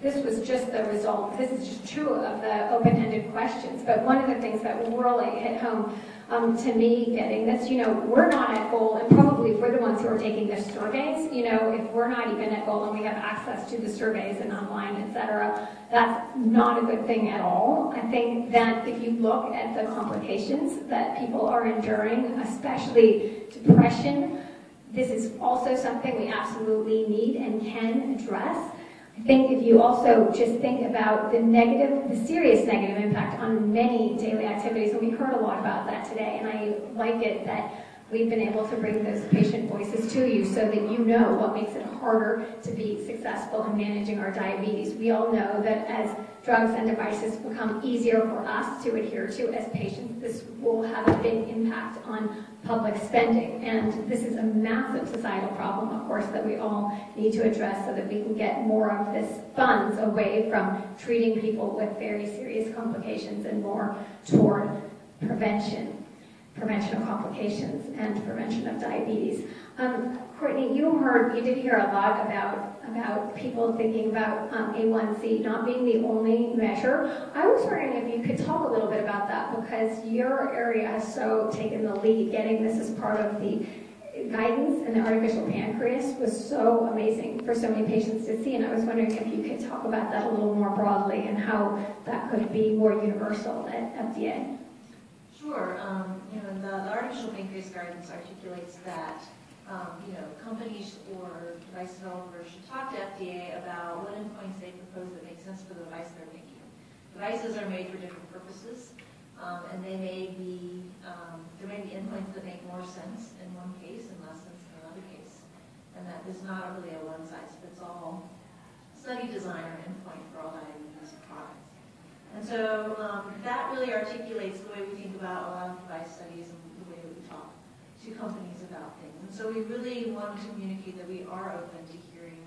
this was just the result. This is just two of the open-ended questions. But one of the things that really hit home to me getting this, we're not at goal, and probably if we're the ones who are taking the surveys, if we're not even at goal and we have access to the surveys and online, et cetera, that's not a good thing at all. I think that if you look at the complications that people are enduring, especially depression, this is also something we absolutely need and can address. I think if you also just think about the serious negative impact on many daily activities, and we heard a lot about that today, and I like it that we've been able to bring those patient voices to you so that you know what makes it harder to be successful in managing our diabetes. We all know that as drugs and devices become easier for us to adhere to as patients, this will have a big impact on public spending. And this is a massive societal problem, of course, that we all need to address so that we can get more of this funds away from treating people with very serious complications and more toward prevention of complications and prevention of diabetes. Courtney, you did hear a lot about people thinking about A1C not being the only measure. I was wondering if you could talk a little bit about that, because your area has so taken the lead. Getting this as part of the guidance, and the artificial pancreas was so amazing for so many patients to see, and I was wondering if you could talk about that a little more broadly and how that could be more universal at FDA. Sure. The artificial pancreas guidance articulates that companies or device developers should talk to FDA about what endpoints they propose that make sense for the device they're making. Devices are made for different purposes, and there may be endpoints that make more sense in one case and less sense in another case, and that is not really a one-size-fits-all study design or endpoint for all diabetes products. And so that really articulates the way we think about a lot of device studies and the way that we talk to companies about things. And so we really want to communicate that we are open to hearing,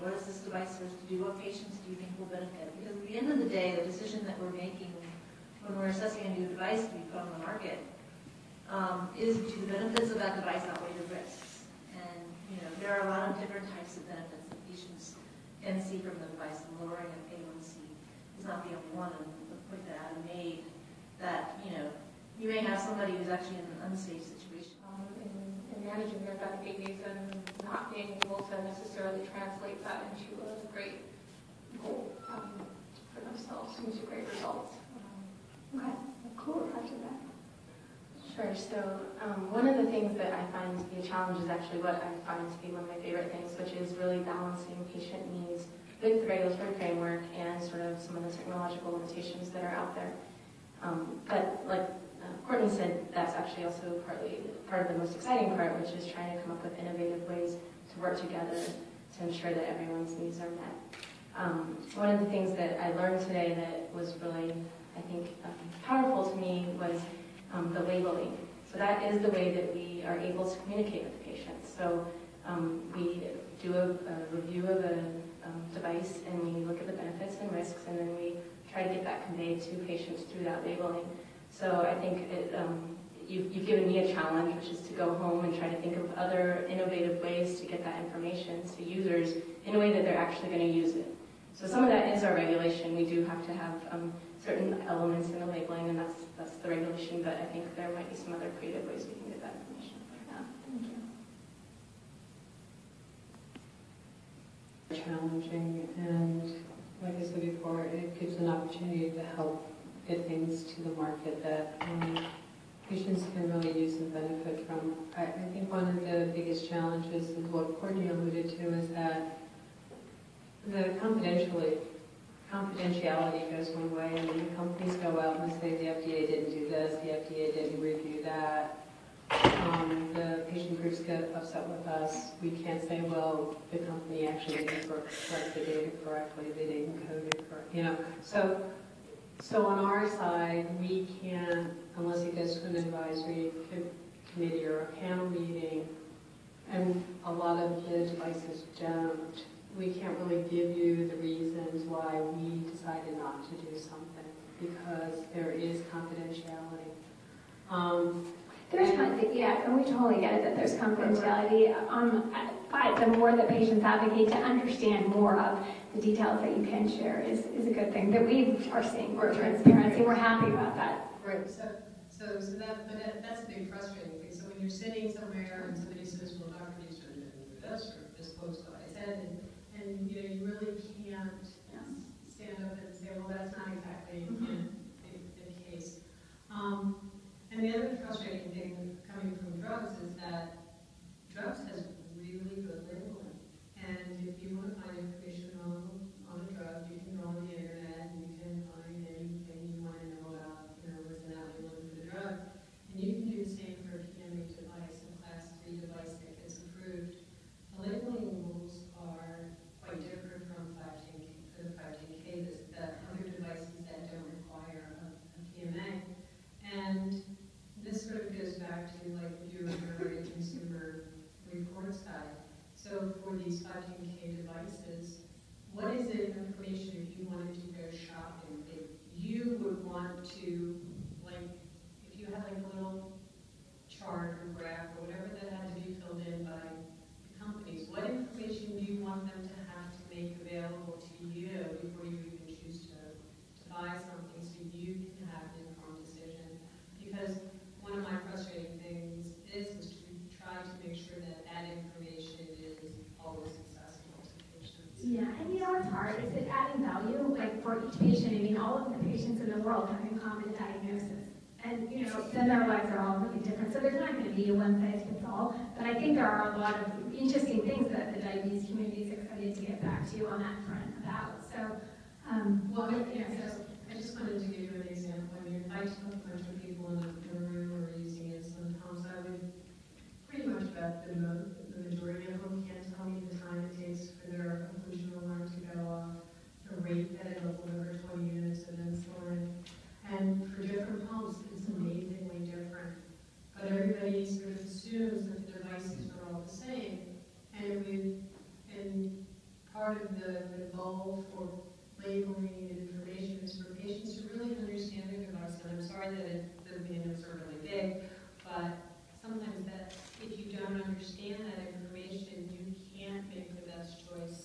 what is this device supposed to do? What patients do you think will benefit? Because at the end of the day, the decision that we're making when we're assessing a new device to be put on the market is, do the benefits of that device outweigh the risks? And there are a lot of different types of benefits that patients can see from the device, and lowering of A1C is not the only one. And the point that Adam made, that you may have somebody who's actually in an unsafe situation. In managing their diabetes and not being able to necessarily translate that into a great goal for themselves, into great results. Okay, cool. After that. Sure. So one of the things that I find to be a challenge is actually what I find to be one of my favorite things, which is really balancing patient needs with the regulatory framework and sort of some of the technological limitations that are out there. But like Courtney said, that's actually also part of the most exciting part, which is trying to come up with innovative ways to work together to ensure that everyone's needs are met. One of the things that I learned today that was really, I think, powerful to me was the labeling. So that is the way that we are able to communicate with the patients. So we do a review of a device, and we look at the benefits and risks, and then we try to get that conveyed to patients through that labeling. So I think you've given me a challenge, which is to go home and try to think of other innovative ways to get that information to users in a way that they're actually going to use it. So some of that is our regulation. We do have to have certain elements in the labeling, and that's the regulation, but I think there might be some other creative ways we can get that information. Thank you. Challenging, and like I said before, it gives an opportunity to help get things to the market that patients can really use and benefit from. I think one of the biggest challenges is what Courtney alluded to, is that the confidentiality goes one way, and then the companies go out and say the FDA didn't do this, the FDA didn't review that. The patient groups get upset with us. We can't say, well, the company actually didn't collect the data correctly, they didn't code it correctly. So on our side, we can't, unless it goes to an advisory committee or a panel meeting, and a lot of the devices don't, we can't really give you the reasons why we decided not to do something, because there is confidentiality. And we totally get it that there's confidentiality. But the more that patients advocate to understand more of the details that you can share is a good thing that we are seeing more transparency. We're happy about that. Right. That's a big frustrating thing. So when you're sitting somewhere and somebody says, "Well, Dr. Easter didn't do this," or "This quote's what I said," and you really can't stand up and say, "Well, that's not exactly the case." And the other frustrating thing coming from drugs is that drugs has really good labeling. And if you want to find information on a drug, you can go on the internet and you can find anything you want to know about, what's in that labeling for the drug. And you can do the same for a PMA device, a Class 3 device that gets approved. The labeling rules are quite different from 510K, the other devices that don't require a PMA. And this sort of goes back to, like, if you were a consumer report side. So for these 510K devices, what is the information if you wanted to go shopping? If you would want to, like, if you had like a little chart or graph or whatever that had to be filled in by the companies, what information do you want them to have to make available to you before you even choose to buy something, so you can have an informed decision? Because one of my frustrating things is to try to make sure that information is always accessible to patients. Yeah, and what's hard is that adding value, like for each patient, all of the patients in the world have a common diagnosis. And, then their lives are all really different. So there's not going to be a one-size-fits-all. But I think there are a lot of interesting things that the diabetes community is excited to get back to on that front about. So, I just wanted to give you an example. If I took a bunch of people in the room who are using insulin pumps, I would pretty much bet the majority of them can't tell me the time it takes for their occlusion alarm to go off, the rate that it'll deliver 20 units of insulin. And for different pumps, it's amazingly different. But everybody sort of assumes that the devices are all the same. And part of the goal for labeling and information is for patients to really understand their device. And I'm sorry that the manuals are really big, but sometimes that if you don't understand that information, you can't make the best choice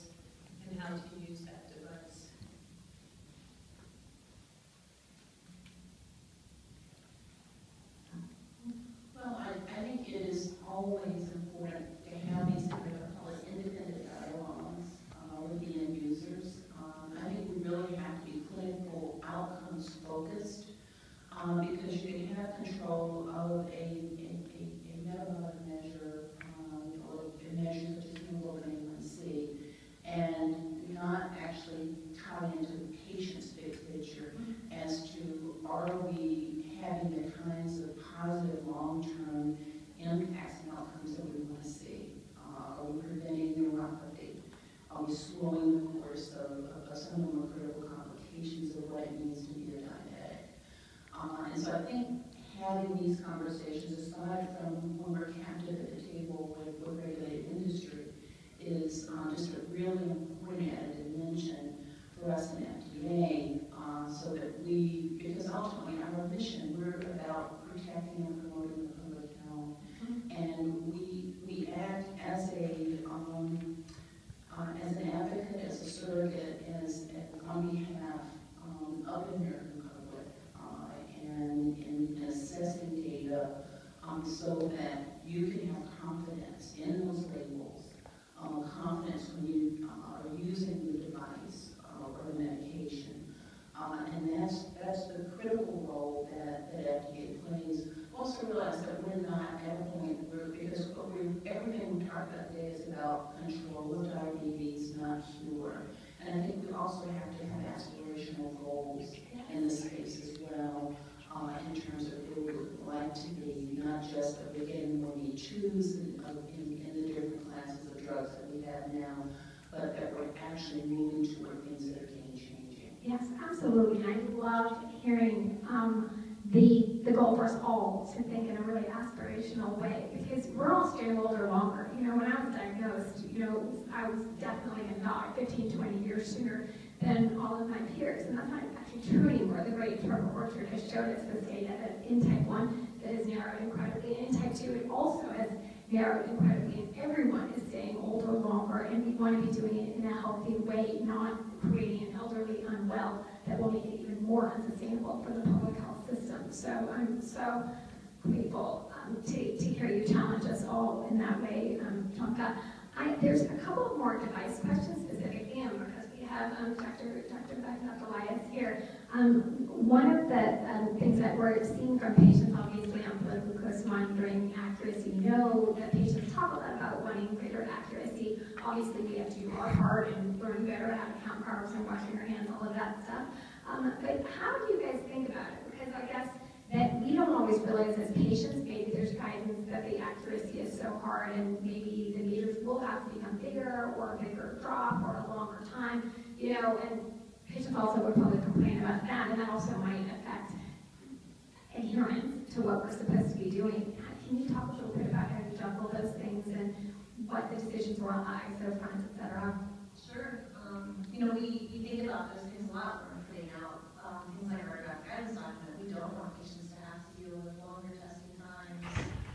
in how to use that device. Well, I think it is always important to have these kind of independent dialogues with the end users. I think we really have to be clinical outcomes focused because you can have control of a metabolic measure part of FDA is about control of diabetes, not cure. And I think we also have to have aspirational goals in this space as well, in terms of where we would like to be, not just that we're getting more Me-Toos in the different classes of drugs that we have now, but that we're actually moving toward things that are game-changing. Yes, absolutely. And I love hearing the goal for us all to think in a really aspirational way, because we're all staying older longer. You know, when I was diagnosed, you know, I was definitely going to die 15, 20 years sooner than all of my peers, and that's not actually true anymore. The Great Turbo Orchard has showed us this data that in type 1 that has narrowed incredibly, and in type 2 it also has narrowed incredibly, and everyone is staying older longer, and we want to be doing it in a healthy way, not creating an elderly unwell that will make it even more unsustainable for the public health system. So I'm so grateful to hear you challenge us all in that way, Tonka. There's a couple of more device questions specifically, because we have Dr. Elias here. One of the things that we're seeing from patients, obviously, on blood glucose monitoring accuracy, we know that patients talk a lot about wanting greater accuracy. Obviously, we have to do our part and learn better how to count carbs and washing your hands, all of that stuff. But how do you guys think about it? Because I guess that we don't always realize as patients, maybe there's guidance that the accuracy is so hard and maybe the meters will have to become bigger or a bigger drop or a longer time, you know, and patients also would probably complain about that, and that also might affect adherence to what we're supposed to be doing. Can you talk a little bit about how you juggle those things and what the decisions were on isofronts, et cetera? Sure. You know, we think about those things a lot when we're putting out things like our guidance document. We don't want patients to have to deal with longer testing times,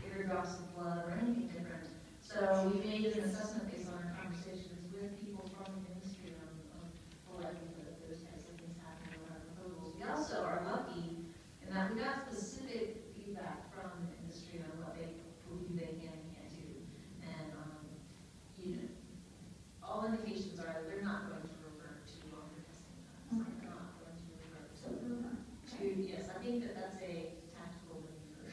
bigger drops of blood, or anything different. So we made an assessment based on our conversations with people from the industry on the likelihood of those types of things happening in our proposals. We also are lucky in that we got specific feedback from the industry on what they believe they can and can't do. And you know, all indications are that they're not going to revert to longer testing times. Okay. They're not going to revert to, yes, I think that that's a tactical maneuver.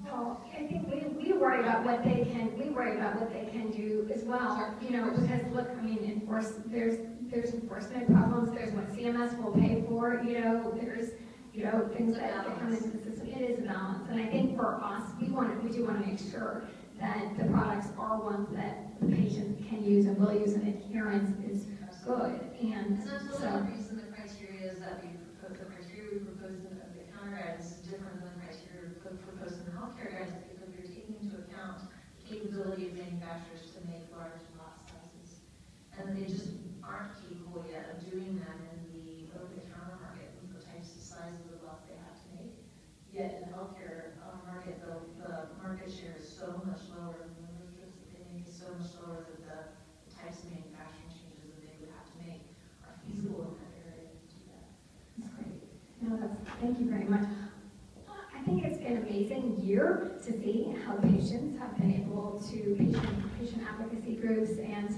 Well, I think we worry about what they can do as well, you know, because look, I mean, there's enforcement problems, there's what CMS will pay for, you know, there's, you know, things that come into the system. It is a balance, and I think for us, we do want to make sure that the products are ones that the patient can use and will use, and adherence is good. And that's the reason the criteria is that we propose, the criteria we propose in the counter guidance is different than the criteria proposed in the healthcare guidance, because we're taking into account the capability of manufacturers to make large lot sizes. And they just aren't capable yet of doing that in the over-the-counter market with the types of sizes of lots they have to make. Yet in the healthcare market, the market share is so much lower, and the number of strips that they make is so much lower that the types of manufacturing changes that they would have to make are feasible in that area to do that. That's great. No, thank you very much. I think it's been an amazing year to see how patients have been able to, patient advocacy groups and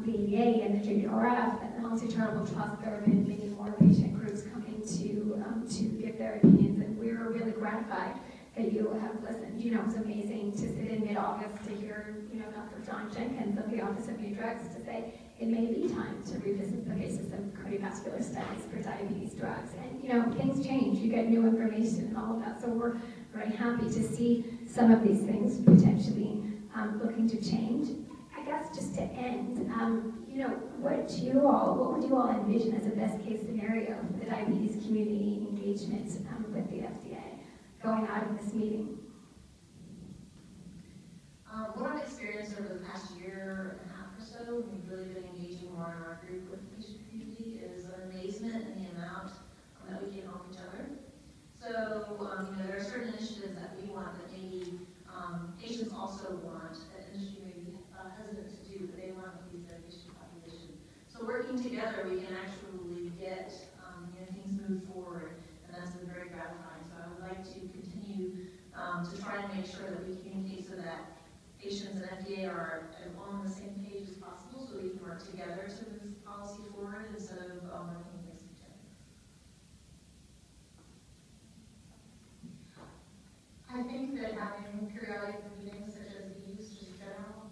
the ADA and the JDRF and the Policy Charitable Trust, there have been many more patient groups coming to give their opinions, and we're really gratified that you have listened. You know, it's amazing to sit in mid-August to hear, you know, Dr. John Jenkins of the Office of New Drugs to say it may be time to revisit the basis of cardiovascular studies for diabetes drugs. And, you know, things change. You get new information and all of that. So we're very happy to see some of these things potentially looking to change. I guess just to end, you know, what would you all envision as a best case scenario for the diabetes community engagement with the FDA going out of this meeting? What I've experienced over the past year and a half or so, we've really been engaging more in our group with the patient community, is an amazement in the amount that we can help each other. So, you know, there are certain initiatives that we want that maybe patients also want, that industry may be hesitant to do, but they want to please their patient population. So working together, we can actually get you know, things moved forward, and that's been very gratifying. So I would like to continue to try and make sure that we communicate so that patients and FDA are on the same page as possible, so we can work together to move policy forward instead of working against each other. I think that having periodic meetings such as these, just general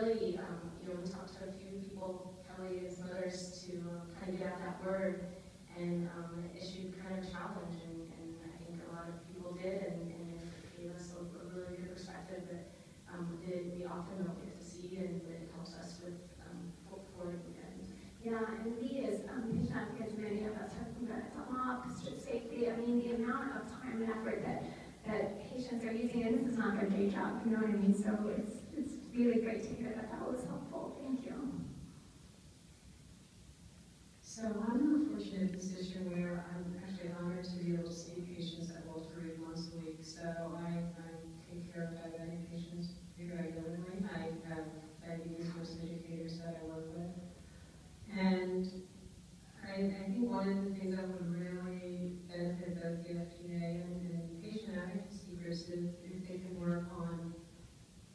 really, we talked to a few people, Kelly as mothers, to kind of get out that word, and it issued kind of a challenge, and I think a lot of people did, and it gave us a really good perspective that we often don't get to see, and it helps us with for yeah, and we as patient advocates, many of us have conducted a lot of safety. I mean, the amount of time and effort that patients are using, and this is not their day job, you know what I mean? So it's really great to hear that was helpful. Thank you. So I'm in a fortunate position where I'm actually honored to be able to see patients at Walter Reed once a week. So I take care of diabetic patients pretty regularly. I have diabetes nurse educators that I work with. And I think one of the things that would really benefit both the FDA and patient advocacy groups is if they can work on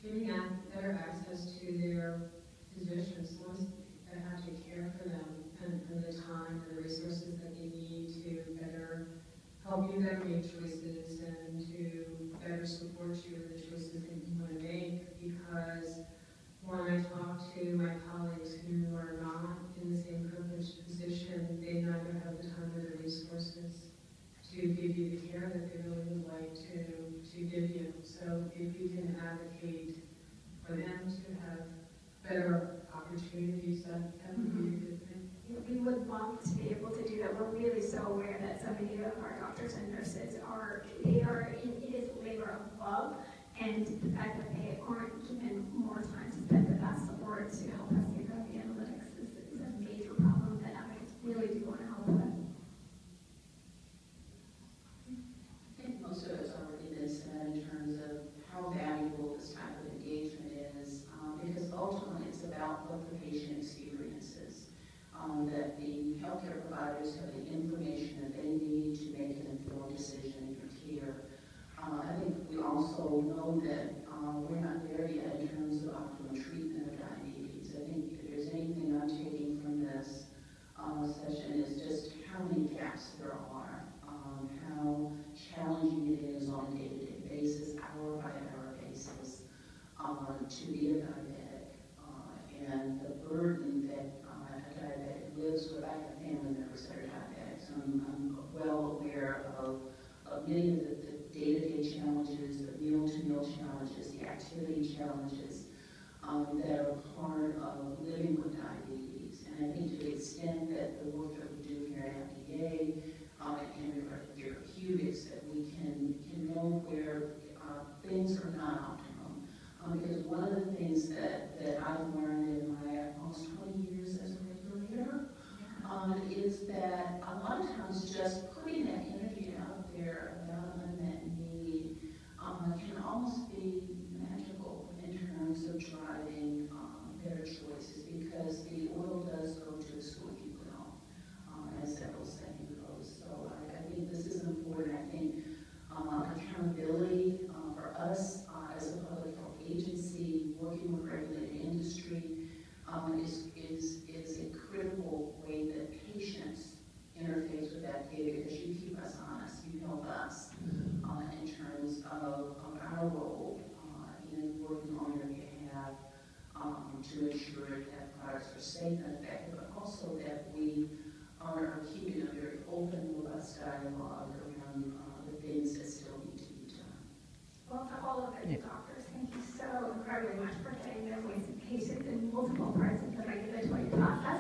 giving better access to their physicians, the ones that have to care for them, and the time and the resources that they need to better help you better make choices and to better support you in the choices that you want to make. Because when I talk to my colleagues who are not in the same privileged position, they neither have the time or the resources to give you the care that they really would like to give you. So if you can advocate for them to have better opportunities, that would be a good thing. We would love to be able to do that. We're really so aware that so many of our doctors and nurses it is labor of love, and the fact that they aren't given more time to spend with us or to help us think about the analytics is a major problem that advocates really do want to help with. I think most of it's already been said in terms of how valuable this type of engagement is, because ultimately it's about what the patient experiences, that the healthcare providers have the information that they need to make an informed decision in care. I think we also know that we're not there yet in terms of optimal treatment of diabetes. I think if there's anything I'm taking from this session is just how many gaps there are, how challenging it is on a day-to-day basis, hour-by-hour basis, to be a diabetic, and the burden that a diabetic lives with. I have family members that are diabetics. I'm well aware of many of the day-to-day challenges, the meal-to-meal challenges, the activity challenges that are part of living with diabetes. And I think to the extent that the work that we do here at FDA and therapeutics, that we can know where things are not optimum. Because one of the things that I've learned in my almost 20 years as a regulator is that a lot of times just putting that energy out there about unmet need can almost be magical in terms of driving better choices, because the oil does go to the smoky well, as that old saying goes. So I think this is important. I think accountability for us as a public health agency working with regulated industry is a critical way that patients interface with FDA, because you keep us honest, you help us in terms of our role in working on your behalf to ensure that products are safe and effective, but also that we are keeping a very open, robust dialogue around the things that still need to be done. Well, to all of the doctors, thank you so incredibly much for getting the voice of patients in multiple parts of the regulatory process.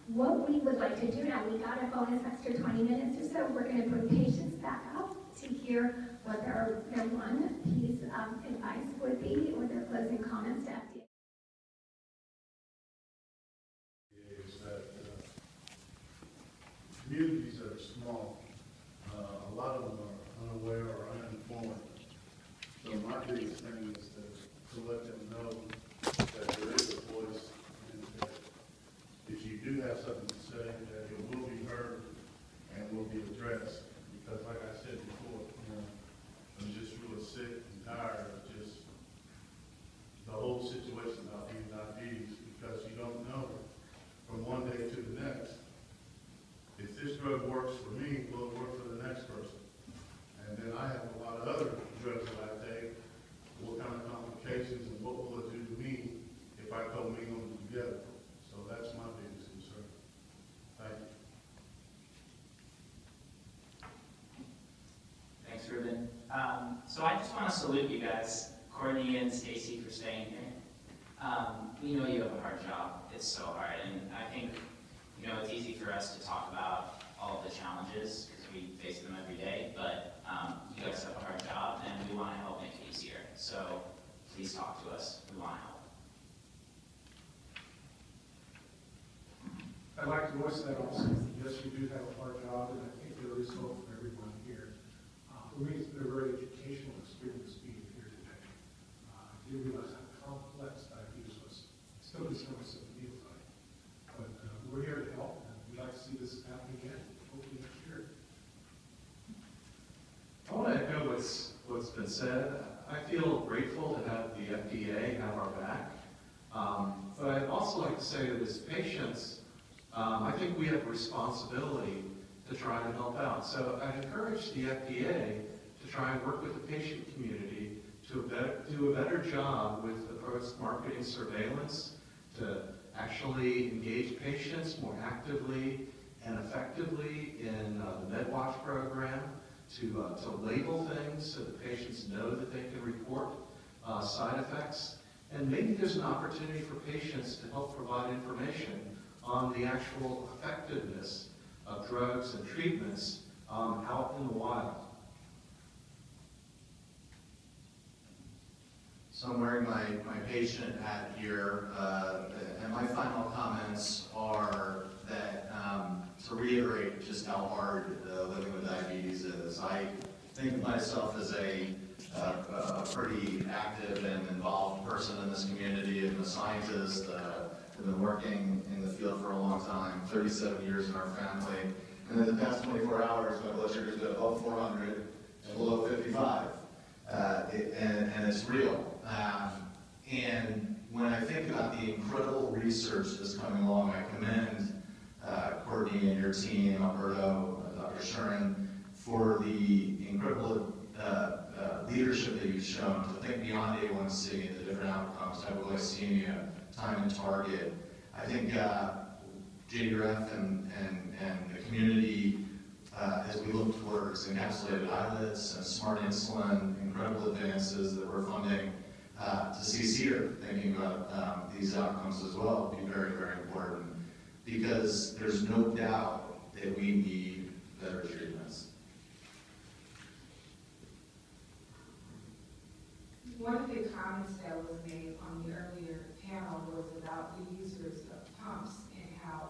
What we would like to do now, we got a bonus extra 20 minutes or so. We're going to bring patients back up to hear what their one piece of advice would be, or their closing comments to FDA. Is that communities that are small, a lot of them are unaware or uninformed. So my biggest thing is to let them know that there is a voice, and that if you do have something to say, that it will be heard and will be addressed. Because like I said before, I'm just really sick and tired of just the whole situation about being diabetes, because you don't know from one day to the next. If this drug works for me, will it work for the next person? And then I have a lot of other drugs that I take. What kind of complications and what will it do to me if I to salute you guys, Courtney and Stacy, for staying here. We know you have a hard job. It's so hard, and I think, you know, it's easy for us to talk about all of the challenges because we face them every day, but you guys have a hard job, and we want to help make it easier. So please talk to us. We want to help. I'd like to voice that also. Yes, you do have a hard job, and I think there is hope for everyone here. For me, it's been a very educational experience being here today. I didn't realize how complex diabetes was. I still discover some phenotype. But we're here to help, and we'd like to see this happen again, hopefully next year. I want to echo what's been said. I feel grateful to have the FDA have our back. But I'd also like to say that as patients, I think we have a responsibility to try to help out. So I'd encourage the FDA to try and work with the patient community to do a better job with the post-marketing surveillance, to actually engage patients more actively and effectively in the MedWatch program, to label things so that patients know that they can report side effects. And maybe there's an opportunity for patients to help provide information on the actual effectiveness of drugs and treatments out in the wild. So I'm wearing my patient hat here, and my final comments are that to reiterate just how hard living with diabetes is. I think of myself as a pretty active and involved person in this community. I'm a scientist. I've been working in the field for a long time, 37 years in our family. And in the past 24 hours, my blood sugar's been above 400 and below 55. And it's real. And when I think about the incredible research that's coming along, I commend Courtney and your team, Alberto, Dr. Shuren, for the incredible leadership that you've shown to think beyond A1C and the different outcomes, hypoglycemia, time and target. I think JDRF and the community, as we look towards encapsulated islets and smart insulin, incredible advances that we're funding to cease here, thinking about these outcomes as well, will be very, very important, because there's no doubt that we need better treatments. One of the comments that was made on the earlier panel was about the users of pumps and how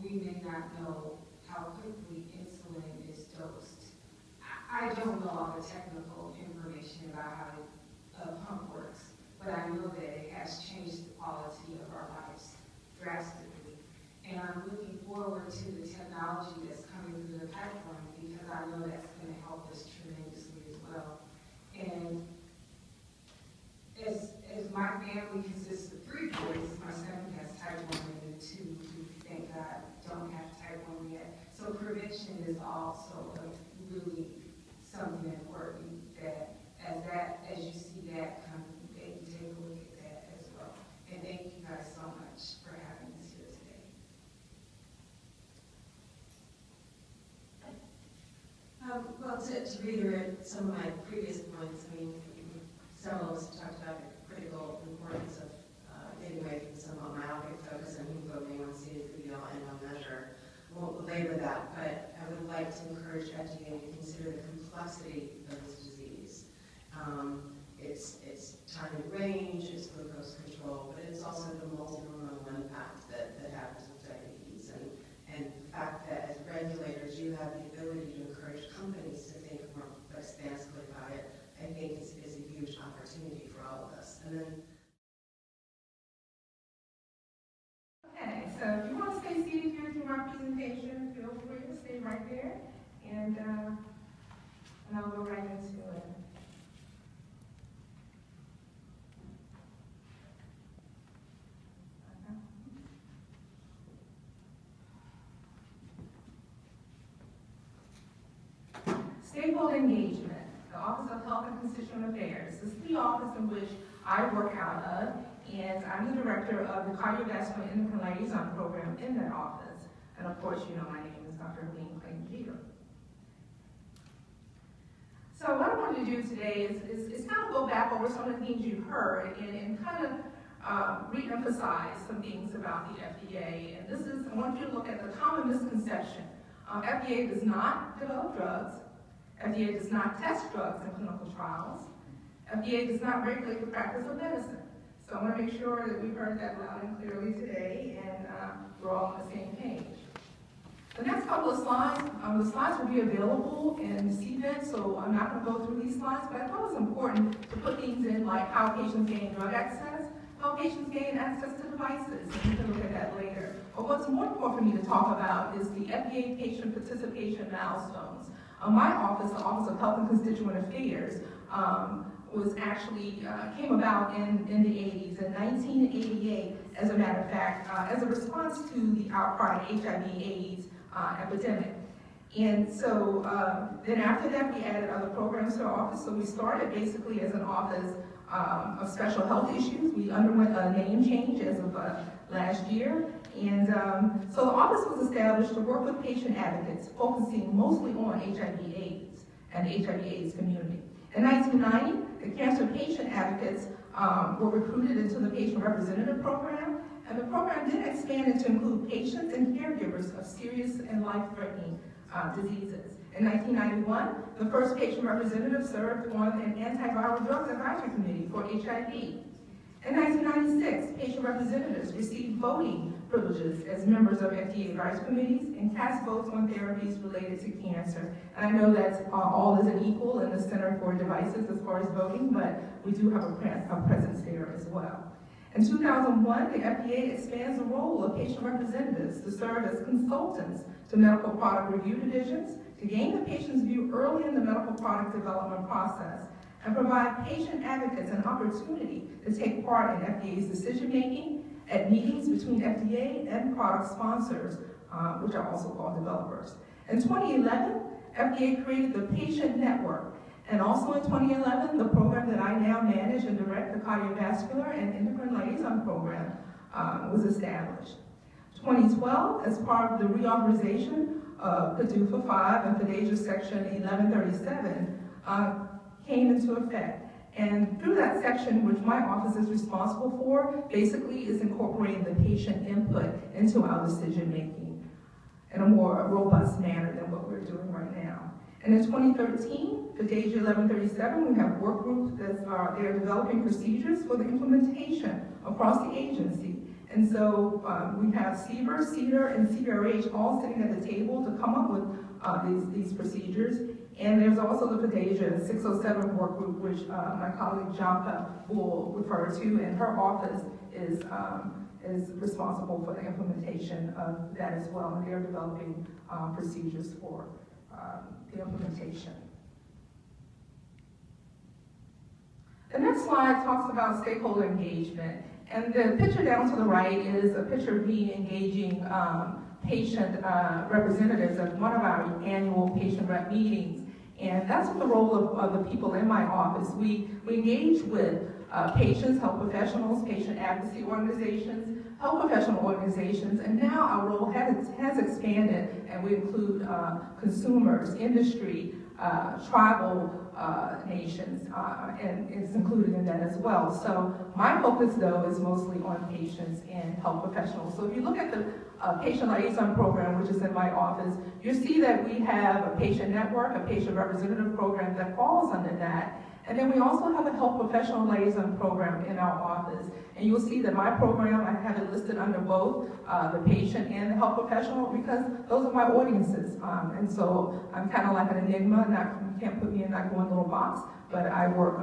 we may not know how quickly insulin is dosed. I don't know all the technical information about how a pump works, but I know that it has changed the quality of our lives drastically. And I'm looking forward to the technology that's coming through the pipeline, because I know that's going to help us tremendously as well. And as my family consists of 3 boys, my son has type 1 and 2 who, thank God, don't have type 1 yet. So prevention is also really something important, that as you see that come, that you take a look at that as well. And thank you guys so much for having us here today. Well, to reiterate some of my previous points, I mean, several of us have talked about the critical importance of getting away from somewhat myopic focus on hemoglobin A1C is the be-all end-all measure. I won't belabor that, but I would like to encourage FDA to consider the complexity of this disease. It's time and range, it's glucose control, but it's also the multi-hormonal impact that happens with diabetes. And the fact that as regulators, you have the ability to encourage companies to think more expansively about it, I think is a huge opportunity for all of us. And then. Okay, so if you want to stay seated here through my presentation, feel free to stay right there, and I'll go right into it. Stakeholder engagement. The Office of Health and Constituent Affairs. This is the office in which I work out of, and I'm the director of the Cardiovascular Endocrine Liaison Program in that office. And of course, you know my name is Dr. Lean Clayton Jeter. So So what I wanted to do today is kind of go back over some of the things you've heard and kind of re-emphasize some things about the FDA. And this is, I want you to look at the common misconception. FDA does not develop drugs. FDA does not test drugs in clinical trials. FDA does not regulate the practice of medicine. So I want to make sure that we heard that loud and clearly today, and we're all on the same page. The next couple of slides, the slides will be available in CVIT, so I'm not going to go through these slides, but I thought it was important to put things in like how patients gain drug access, how patients gain access to devices, and we can look at that later. But what's more important for me to talk about is the FDA patient participation milestones. My office, the Office of Health and Constituent Affairs, was actually, came about in the 80s, in 1988, as a matter of fact, as a response to the outcry HIV/AIDS epidemic. And so then after that, we added other programs to our office. So we started basically as an office of special health issues. We underwent a name change as of last year. And so the office was established to work with patient advocates, focusing mostly on HIV/AIDS and the HIV/AIDS community. In 1990, the cancer patient advocates were recruited into the patient representative program, and the program then expanded to include patients and caregivers of serious and life-threatening diseases. In 1991, the first patient representative served on an antiviral drugs advisory committee for HIV. In 1996, patient representatives received voting privileges as members of FDA advisory committees and cast votes on therapies related to cancer. And I know that all isn't equal in the Center for Devices as far as voting, but we do have a presence there as well. In 2001, the FDA expands the role of patient representatives to serve as consultants to medical product review divisions to gain the patient's view early in the medical product development process and provide patient advocates an opportunity to take part in FDA's decision-making at meetings between FDA and product sponsors, which are also called developers. In 2011, FDA created the Patient Network. And also in 2011, the program that I now manage and direct, the Cardiovascular and Endocrine Liaison Program, was established. 2012, as part of the reauthorization of PDUFA 5 and FDA's Section 1137, came into effect. And through that section, which my office is responsible for, basically is incorporating the patient input into our decision-making in a more robust manner than what we're doing right now. And in 2013, for DAGE 1137, we have work groups that they're developing procedures for the implementation across the agency. And so we have CBER, CDER, and CBRH all sitting at the table to come up with these procedures. And there's also the PDAGE 607 work group, which my colleague Janka will refer to, and her office is responsible for the implementation of that as well. And they're developing procedures for the implementation. The next slide talks about stakeholder engagement. And the picture down to the right is a picture of me engaging patient representatives at one of our annual patient rep meetings. And that's the role of the people in my office. We engage with patients, health professionals, patient advocacy organizations, health professional organizations, and now our role has expanded, and we include consumers, industry, tribal nations, and it's included in that as well. So my focus, though, is mostly on patients and health professionals. So if you look at the patient liaison program, which is in my office, you see that we have a patient network, a patient representative program that falls under that. And then we also have a health professional liaison program in our office. And you'll see that my program, I have it listed under both the patient and the health professional because those are my audiences. And so I'm kind of like an enigma. You can't put me in like one little box, but I work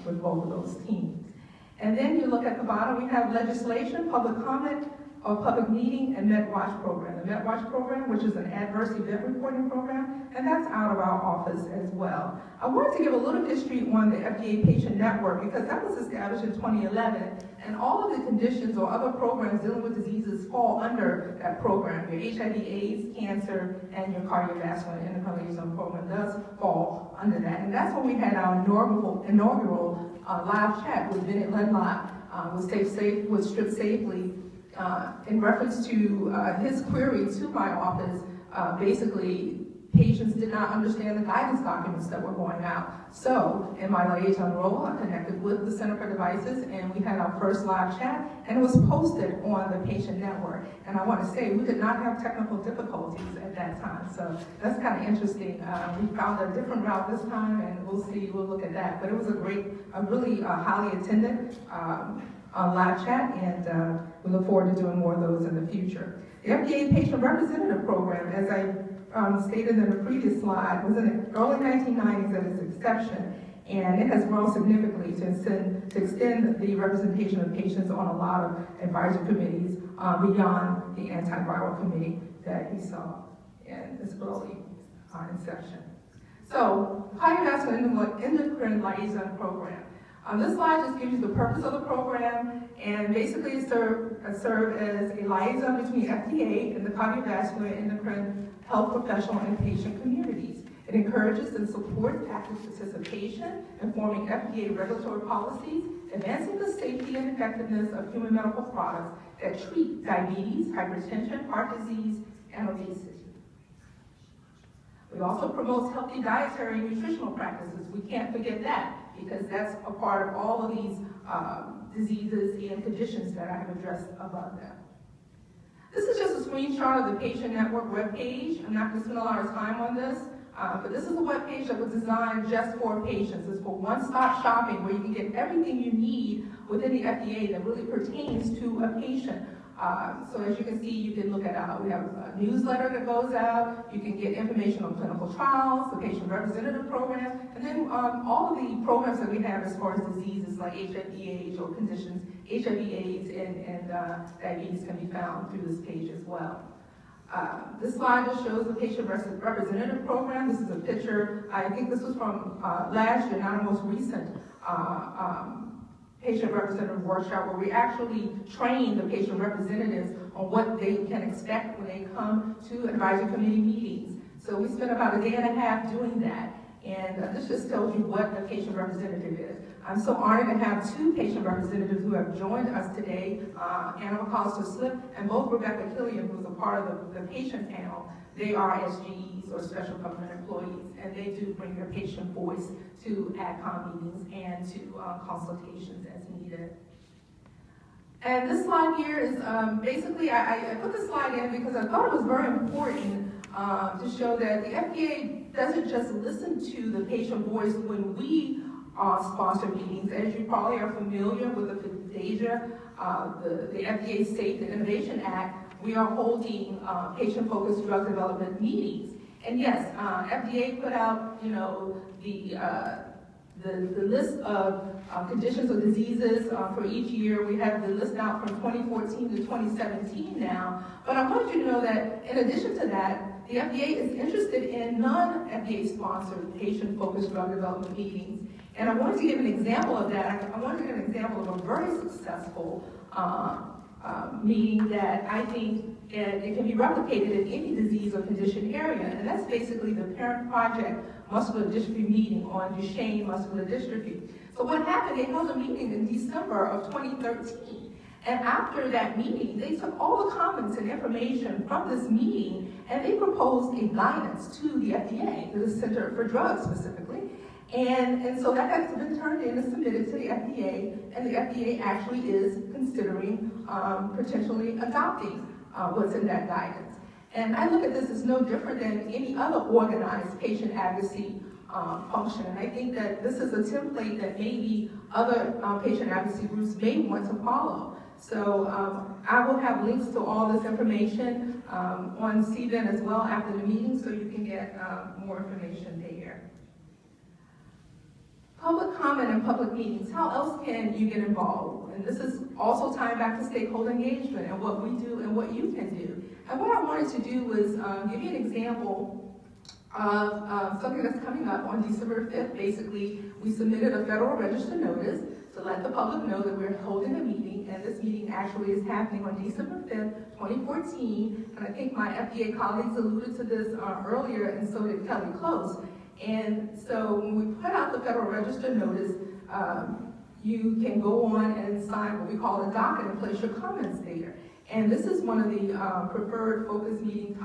with both of those teams. And then you look at the bottom, we have legislation, public comment, or public meeting, and MedWatch program. The MedWatch program, which is an adverse event reporting program, and that's out of our office as well. I wanted to give a little history on the FDA Patient Network because that was established in 2011, and all of the conditions or other programs dealing with diseases fall under that program. Your HIV/AIDS, cancer, and your cardiovascular and endocrine liaison program does fall under that. And that's when we had our inaugural live chat with Bennett Ledlock with Strip Safely, in reference to his query to my office, basically patients did not understand the guidance documents that were going out. So in my liaison role, I connected with the Center for Devices, and we had our first live chat, and it was posted on the patient network. And I want to say we did not have technical difficulties at that time, so that's kind of interesting. We found a different route this time, and we'll look at that. But it was a really highly attended live chat, and we look forward to doing more of those in the future. The FDA Patient Representative Program, as I stated in the previous slide, was in the early 1990s at its inception, and it has grown significantly to extend the representation of patients on a lot of advisory committees beyond the antiviral committee that we saw in its early inception. So, cardiovascular endocrine liaison program. This slide just gives you the purpose of the program, and basically it serve as a liaison between FDA and the cardiovascular endocrine health professional and patient communities. It encourages and supports active participation in forming FDA regulatory policies, advancing the safety and effectiveness of human medical products that treat diabetes, hypertension, heart disease, and obesity. It also promotes healthy dietary and nutritional practices. We can't forget that, because that's a part of all of these diseases and conditions that I have addressed above them. This is just a screenshot of the Patient Network webpage. I'm not going to spend a lot of time on this, but this is a webpage that was designed just for patients. It's for one-stop shopping where you can get everything you need within the FDA that really pertains to a patient. So as you can see, you can look at, we have a newsletter that goes out, you can get information on clinical trials, the patient representative program, and then all of the programs that we have as far as diseases like HIV/AIDS or conditions, HIV/AIDS and diabetes can be found through this page as well. This slide just shows the patient representative program. This is a picture, I think this was from last year, not the most recent patient representative workshop, where we actually train the patient representatives on what they can expect when they come to advisory committee meetings. So we spent about a day and a half doing that, and this just tells you what a patient representative is. I'm so honored to have two patient representatives who have joined us today, Anna McCollister-Slip and both Rebecca Killian, who is a part of the patient panel. They are SGEs, or special government employees, and they do bring their patient voice to AdCom meetings and to consultations as needed. And this slide here is basically, I put this slide in because I thought it was very important to show that the FDA doesn't just listen to the patient voice when we sponsor meetings. As you probably are familiar with the FDASIA, the FDA Safe and Innovation Act, we are holding patient-focused drug development meetings. And yes, FDA put out, the list of conditions or diseases for each year. We have the list out from 2014 to 2017 now. But I want you to know that in addition to that, the FDA is interested in non-FDA sponsored patient-focused drug development meetings. And I wanted to give an example of that. I wanted to give an example of a very successful meeting that I think it can be replicated in any disease or condition area, and that's basically the Parent Project Muscular Dystrophy meeting on Duchenne muscular dystrophy. So what happened, they held a meeting in December of 2013, and after that meeting, they took all the comments and information from this meeting, and they proposed a guidance to the FDA, to the Center for Drugs specifically. And so that has been turned in and submitted to the FDA, and the FDA actually is considering potentially adopting what's in that guidance. And I look at this as no different than any other organized patient advocacy function. And I think that this is a template that maybe other patient advocacy groups may want to follow. So I will have links to all this information on CVN as well after the meeting, so you can get more information there. Public comment and public meetings. How else can you get involved? And this is also tying back to stakeholder engagement and what we do and what you can do. And what I wanted to do was give you an example of something that's coming up on December 5th. Basically, we submitted a Federal Register notice to let the public know that we're holding a meeting, and this meeting actually is happening on December 5th, 2014. And I think my FDA colleagues alluded to this earlier, and so did Kelly Close. And so when we put out the Federal Register notice, you can go on and sign what we call a docket and place your comments there. And this is one of the preferred focus meeting.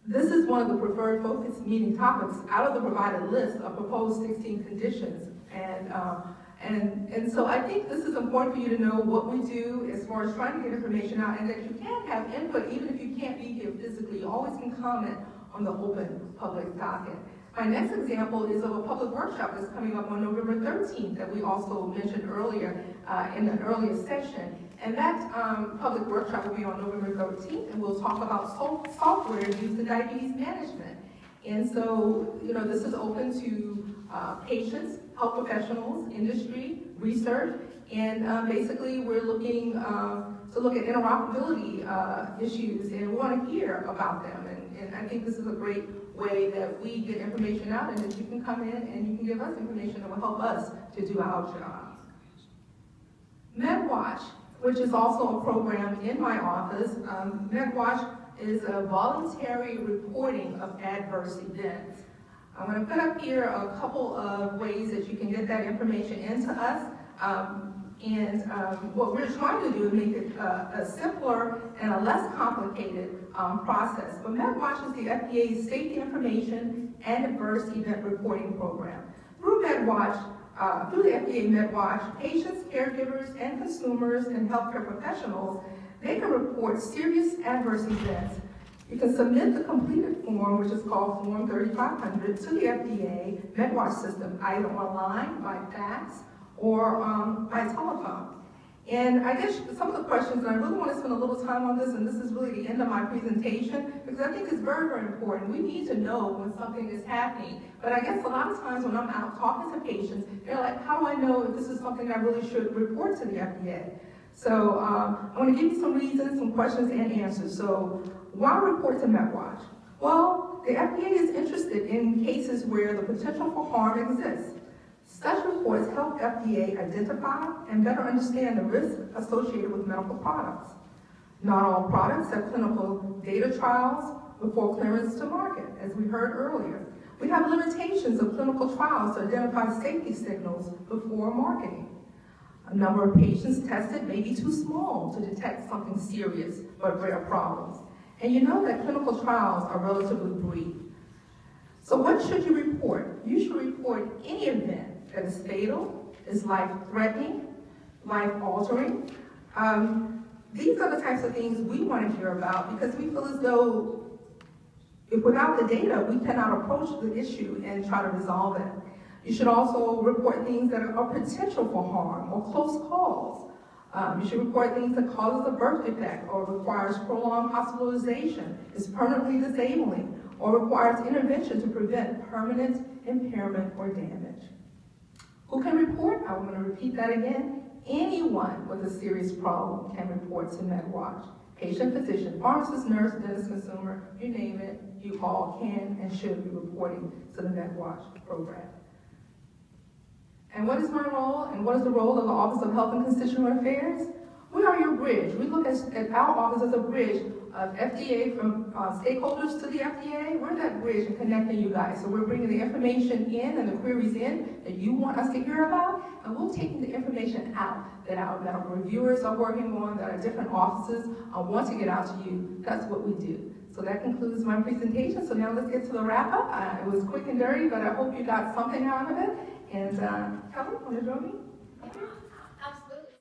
This is one of the preferred focus meeting topics out of the provided list of proposed 16 conditions. And so I think this is important for you to know what we do as far as trying to get information out, and that you can have input even if you can't be here physically. You always can comment on the open public docket. My next example is of a public workshop that's coming up on November 13th that we also mentioned earlier in an earlier session. And that public workshop will be on November 13th, and we'll talk about software used in diabetes management. And so, you know, this is open to patients, health professionals, industry, research, and basically we're looking to look at interoperability issues, and we want to hear about them. And I think this is a great way that we get information out, and that you can come in and you can give us information that will help us to do our jobs. MedWatch, which is also a program in my office. MedWatch is a voluntary reporting of adverse events. I'm going to put up here a couple of ways that you can get that information into us. What we're trying to do is make it a simpler and a less complicated process. But MedWatch is the FDA's safety information and adverse event reporting program. Through MedWatch, through the FDA MedWatch, patients, caregivers, and consumers and healthcare professionals, they can report serious adverse events. You can submit the completed form, which is called Form 3500, to the FDA MedWatch system, either online, by fax, or by telephone. And I guess some of the questions, and I really want to spend a little time on this, and this is really the end of my presentation, because I think it's very, very important. We need to know when something is happening. But I guess a lot of times when I'm out talking to patients, they're like, how do I know if this is something I really should report to the FDA? So I want to give you some reasons, some questions, and answers. So why report to MedWatch? Well, the FDA is interested in cases where the potential for harm exists. Such reports help FDA identify and better understand the risk associated with medical products. Not all products have clinical data trials before clearance to market, as we heard earlier. We have limitations of clinical trials to identify safety signals before marketing. A number of patients tested may be too small to detect something serious but rare problems. And you know that clinical trials are relatively brief. So what should you report? You should report any event that is fatal, is life-threatening, life-altering. These are the types of things we want to hear about, because we feel as though if without the data, we cannot approach the issue and try to resolve it. You should also report things that are potential for harm or close calls. You should report things that causes a birth defect or requires prolonged hospitalization, is permanently disabling, or requires intervention to prevent permanent impairment or damage. Who can report? I'm going to repeat that again. Anyone with a serious problem can report to MedWatch. Patient, physician, pharmacist, nurse, dentist, consumer, you name it, you all can and should be reporting to the MedWatch program. And what is my role, and what is the role of the Office of Health and Constituent Affairs? We are your bridge. We look at our office as a bridge of FDA from stakeholders to the FDA. We're that bridge in connecting you guys. So we're bringing the information in and the queries in that you want us to hear about, and we're taking the information out that our medical reviewers are working on, that our different offices want to get out to you. That's what we do. So that concludes my presentation. So now let's get to the wrap up. It was quick and dirty, but I hope you got something out of it. And Kelly, want to join me? Absolutely.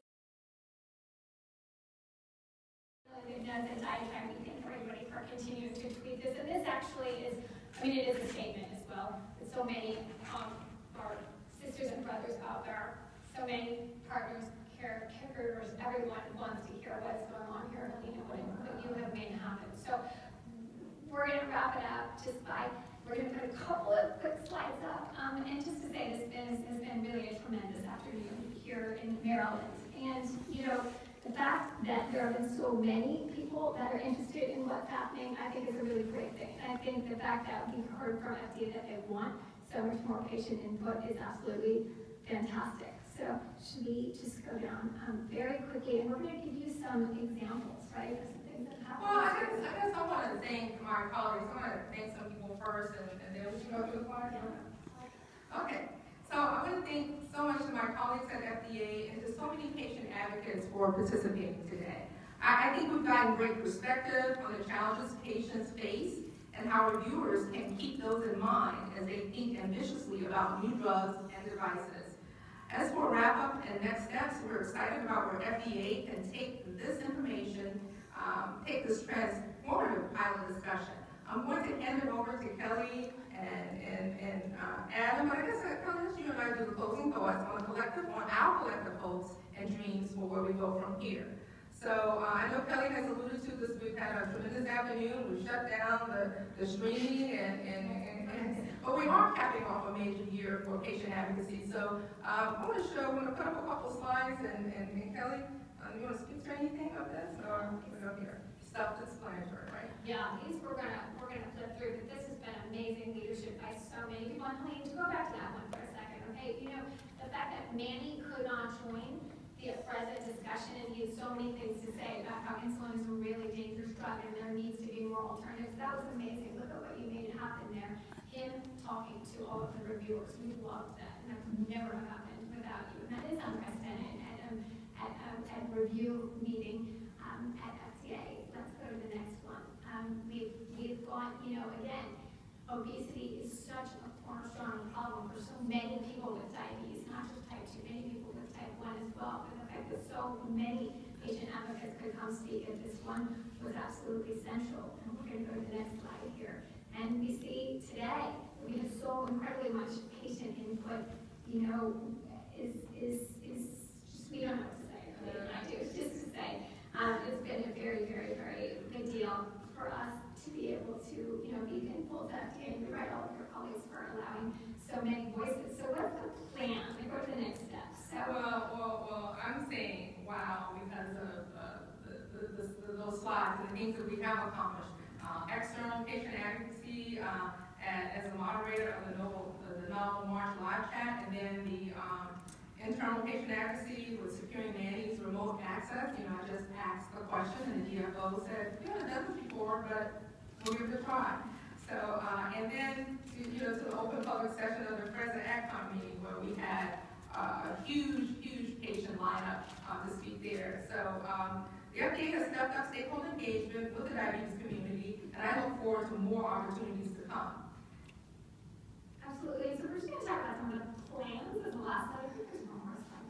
And I thank everybody for continuing to tweet this. And this actually is, I mean, it is a statement as well. There's so many our sisters and brothers out there, so many partners, caregivers, everyone wants to hear what's going on here, and what you have made happen. So we're going to wrap it up just by, we're going to put a couple of quick slides up. And just to say, this has been really a tremendous afternoon here in Maryland. And, you know, the fact that there have been so many people that are interested in what's happening, I think is a really great thing. And I think the fact that we've heard from FDA that they want so much more patient input is absolutely fantastic. So should we just go down very quickly, and we're going to give you some examples, right, of some things that happen. Well, I guess I want to thank my colleagues. I want to thank some people first, and then we can go through the slide. Okay. So I want to thank so much to my colleagues at FDA and to so many patient advocates for participating today. I think we've gotten great perspective on the challenges patients face and how reviewers can keep those in mind as they think ambitiously about new drugs and devices. As for wrap-up and next steps, we're excited about where FDA can take this information, take this transformative pilot discussion. I'm going to hand it over to Kelly and Adam. I guess Kelly, you and I do the closing thoughts on our collective hopes and dreams for where we go from here. So I know Kelly has alluded to this. We've had a tremendous afternoon. We've shut down the streaming, but we are capping off a major year for patient advocacy. So I want to put up a couple slides, and Kelly, you want to speak to anything of this, or we go here? Self-explanatory, right? Yeah, these we're gonna flip through, but this has been amazing leadership by so many people. And Helene, to go back to that one for a second, okay? You know, the fact that Manny could not join the present discussion, and he had so many things to say about how insulin is a really dangerous drug and there needs to be more alternatives. That was amazing. Look at what you made happen there. Him talking to all of the reviewers. We loved that, and that would never have happened without you. And that is unprecedented at a review meeting at FDA. Let's go to the next one. We've gone, you know, again, obesity is such a cornerstone problem for so many people with diabetes, not just type 2, many people with type 1 as well. But the fact that so many patient advocates could come speak at this one was absolutely central. And we're going to go to the next slide here. And we see today we have so incredibly much patient input, you know, is just, we don't know what to say. I do, just to say. It's been a very, very, very big deal for us to be able to, you know, be thankful to FDA and right, all of your colleagues for allowing so many voices. So what's the plan? We go to the next step. So well, I'm saying wow because of those slides and the things that we have accomplished. External patient advocacy as a moderator of the novel March live chat, and then the internal patient advocacy with securing Manny's remote access. You know, I just asked a question and the DFO said, you haven't done this before, but we'll give it a try. So, and then to the open public session of the present AdCom meeting where we had a huge patient lineup to speak there. So the FDA has stepped up stakeholder engagement with the diabetes community, and I look forward to more opportunities to come. Absolutely. So we're just going to talk about some of the plans as the last slide. I think there's one more slide.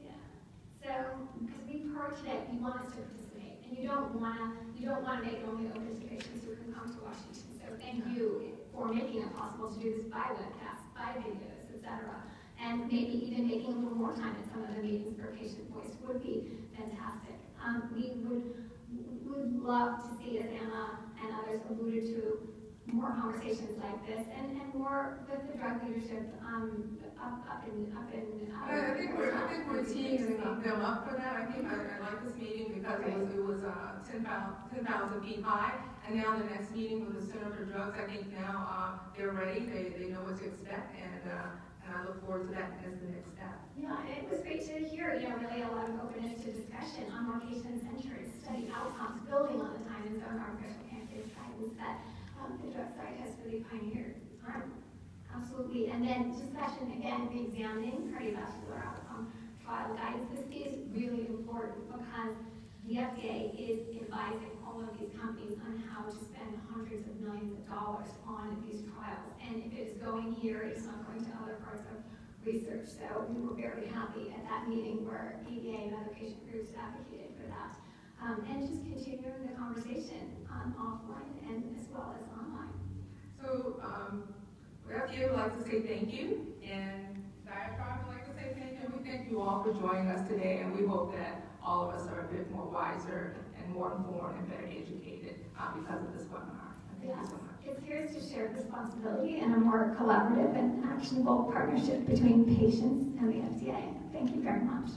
Yeah. So, because we've heard today, you want us to participate, and you don't want to make it only open to patients who can come to Washington. So thank you for making it possible to do this by webcast, by videos, etc. And maybe even making a little more time at some of the meetings for patient voice would be fantastic. We would love to see, as Anna and others alluded to, more conversations like this, and more with the drug leadership up in. I think we're teaming them up for that. I think I like this meeting because it was 10,000 feet high, and now the next meeting with the Center for Drugs, I think now they're ready. They know what to expect, and I look forward to that as the next step. Yeah, and it was great to hear, you know, really a lot of openness to discussion on more patient-centered study outcomes, building on the time and zone artificial pancreas guidance that the drug side has really pioneered. Absolutely. And then discussion, again, re-examining cardiovascular outcome trial guidance. This is really important because the FDA is advising all of these companies on how to spend hundreds of millions of dollars on these trials. And if it is going here, it's not going to other parts of research. So we were very happy at that meeting where ADA and other patient groups advocated for that. And just continuing the conversation offline and as well as online. So FDA would like to say thank you, and Diatribe would like to say thank you. And we thank you all for joining us today, and we hope that all of us are a bit more wiser and more informed and better educated because of this webinar. Thank you so much. It's here to share responsibility and a more collaborative and actionable partnership between patients and the FDA. Thank you very much.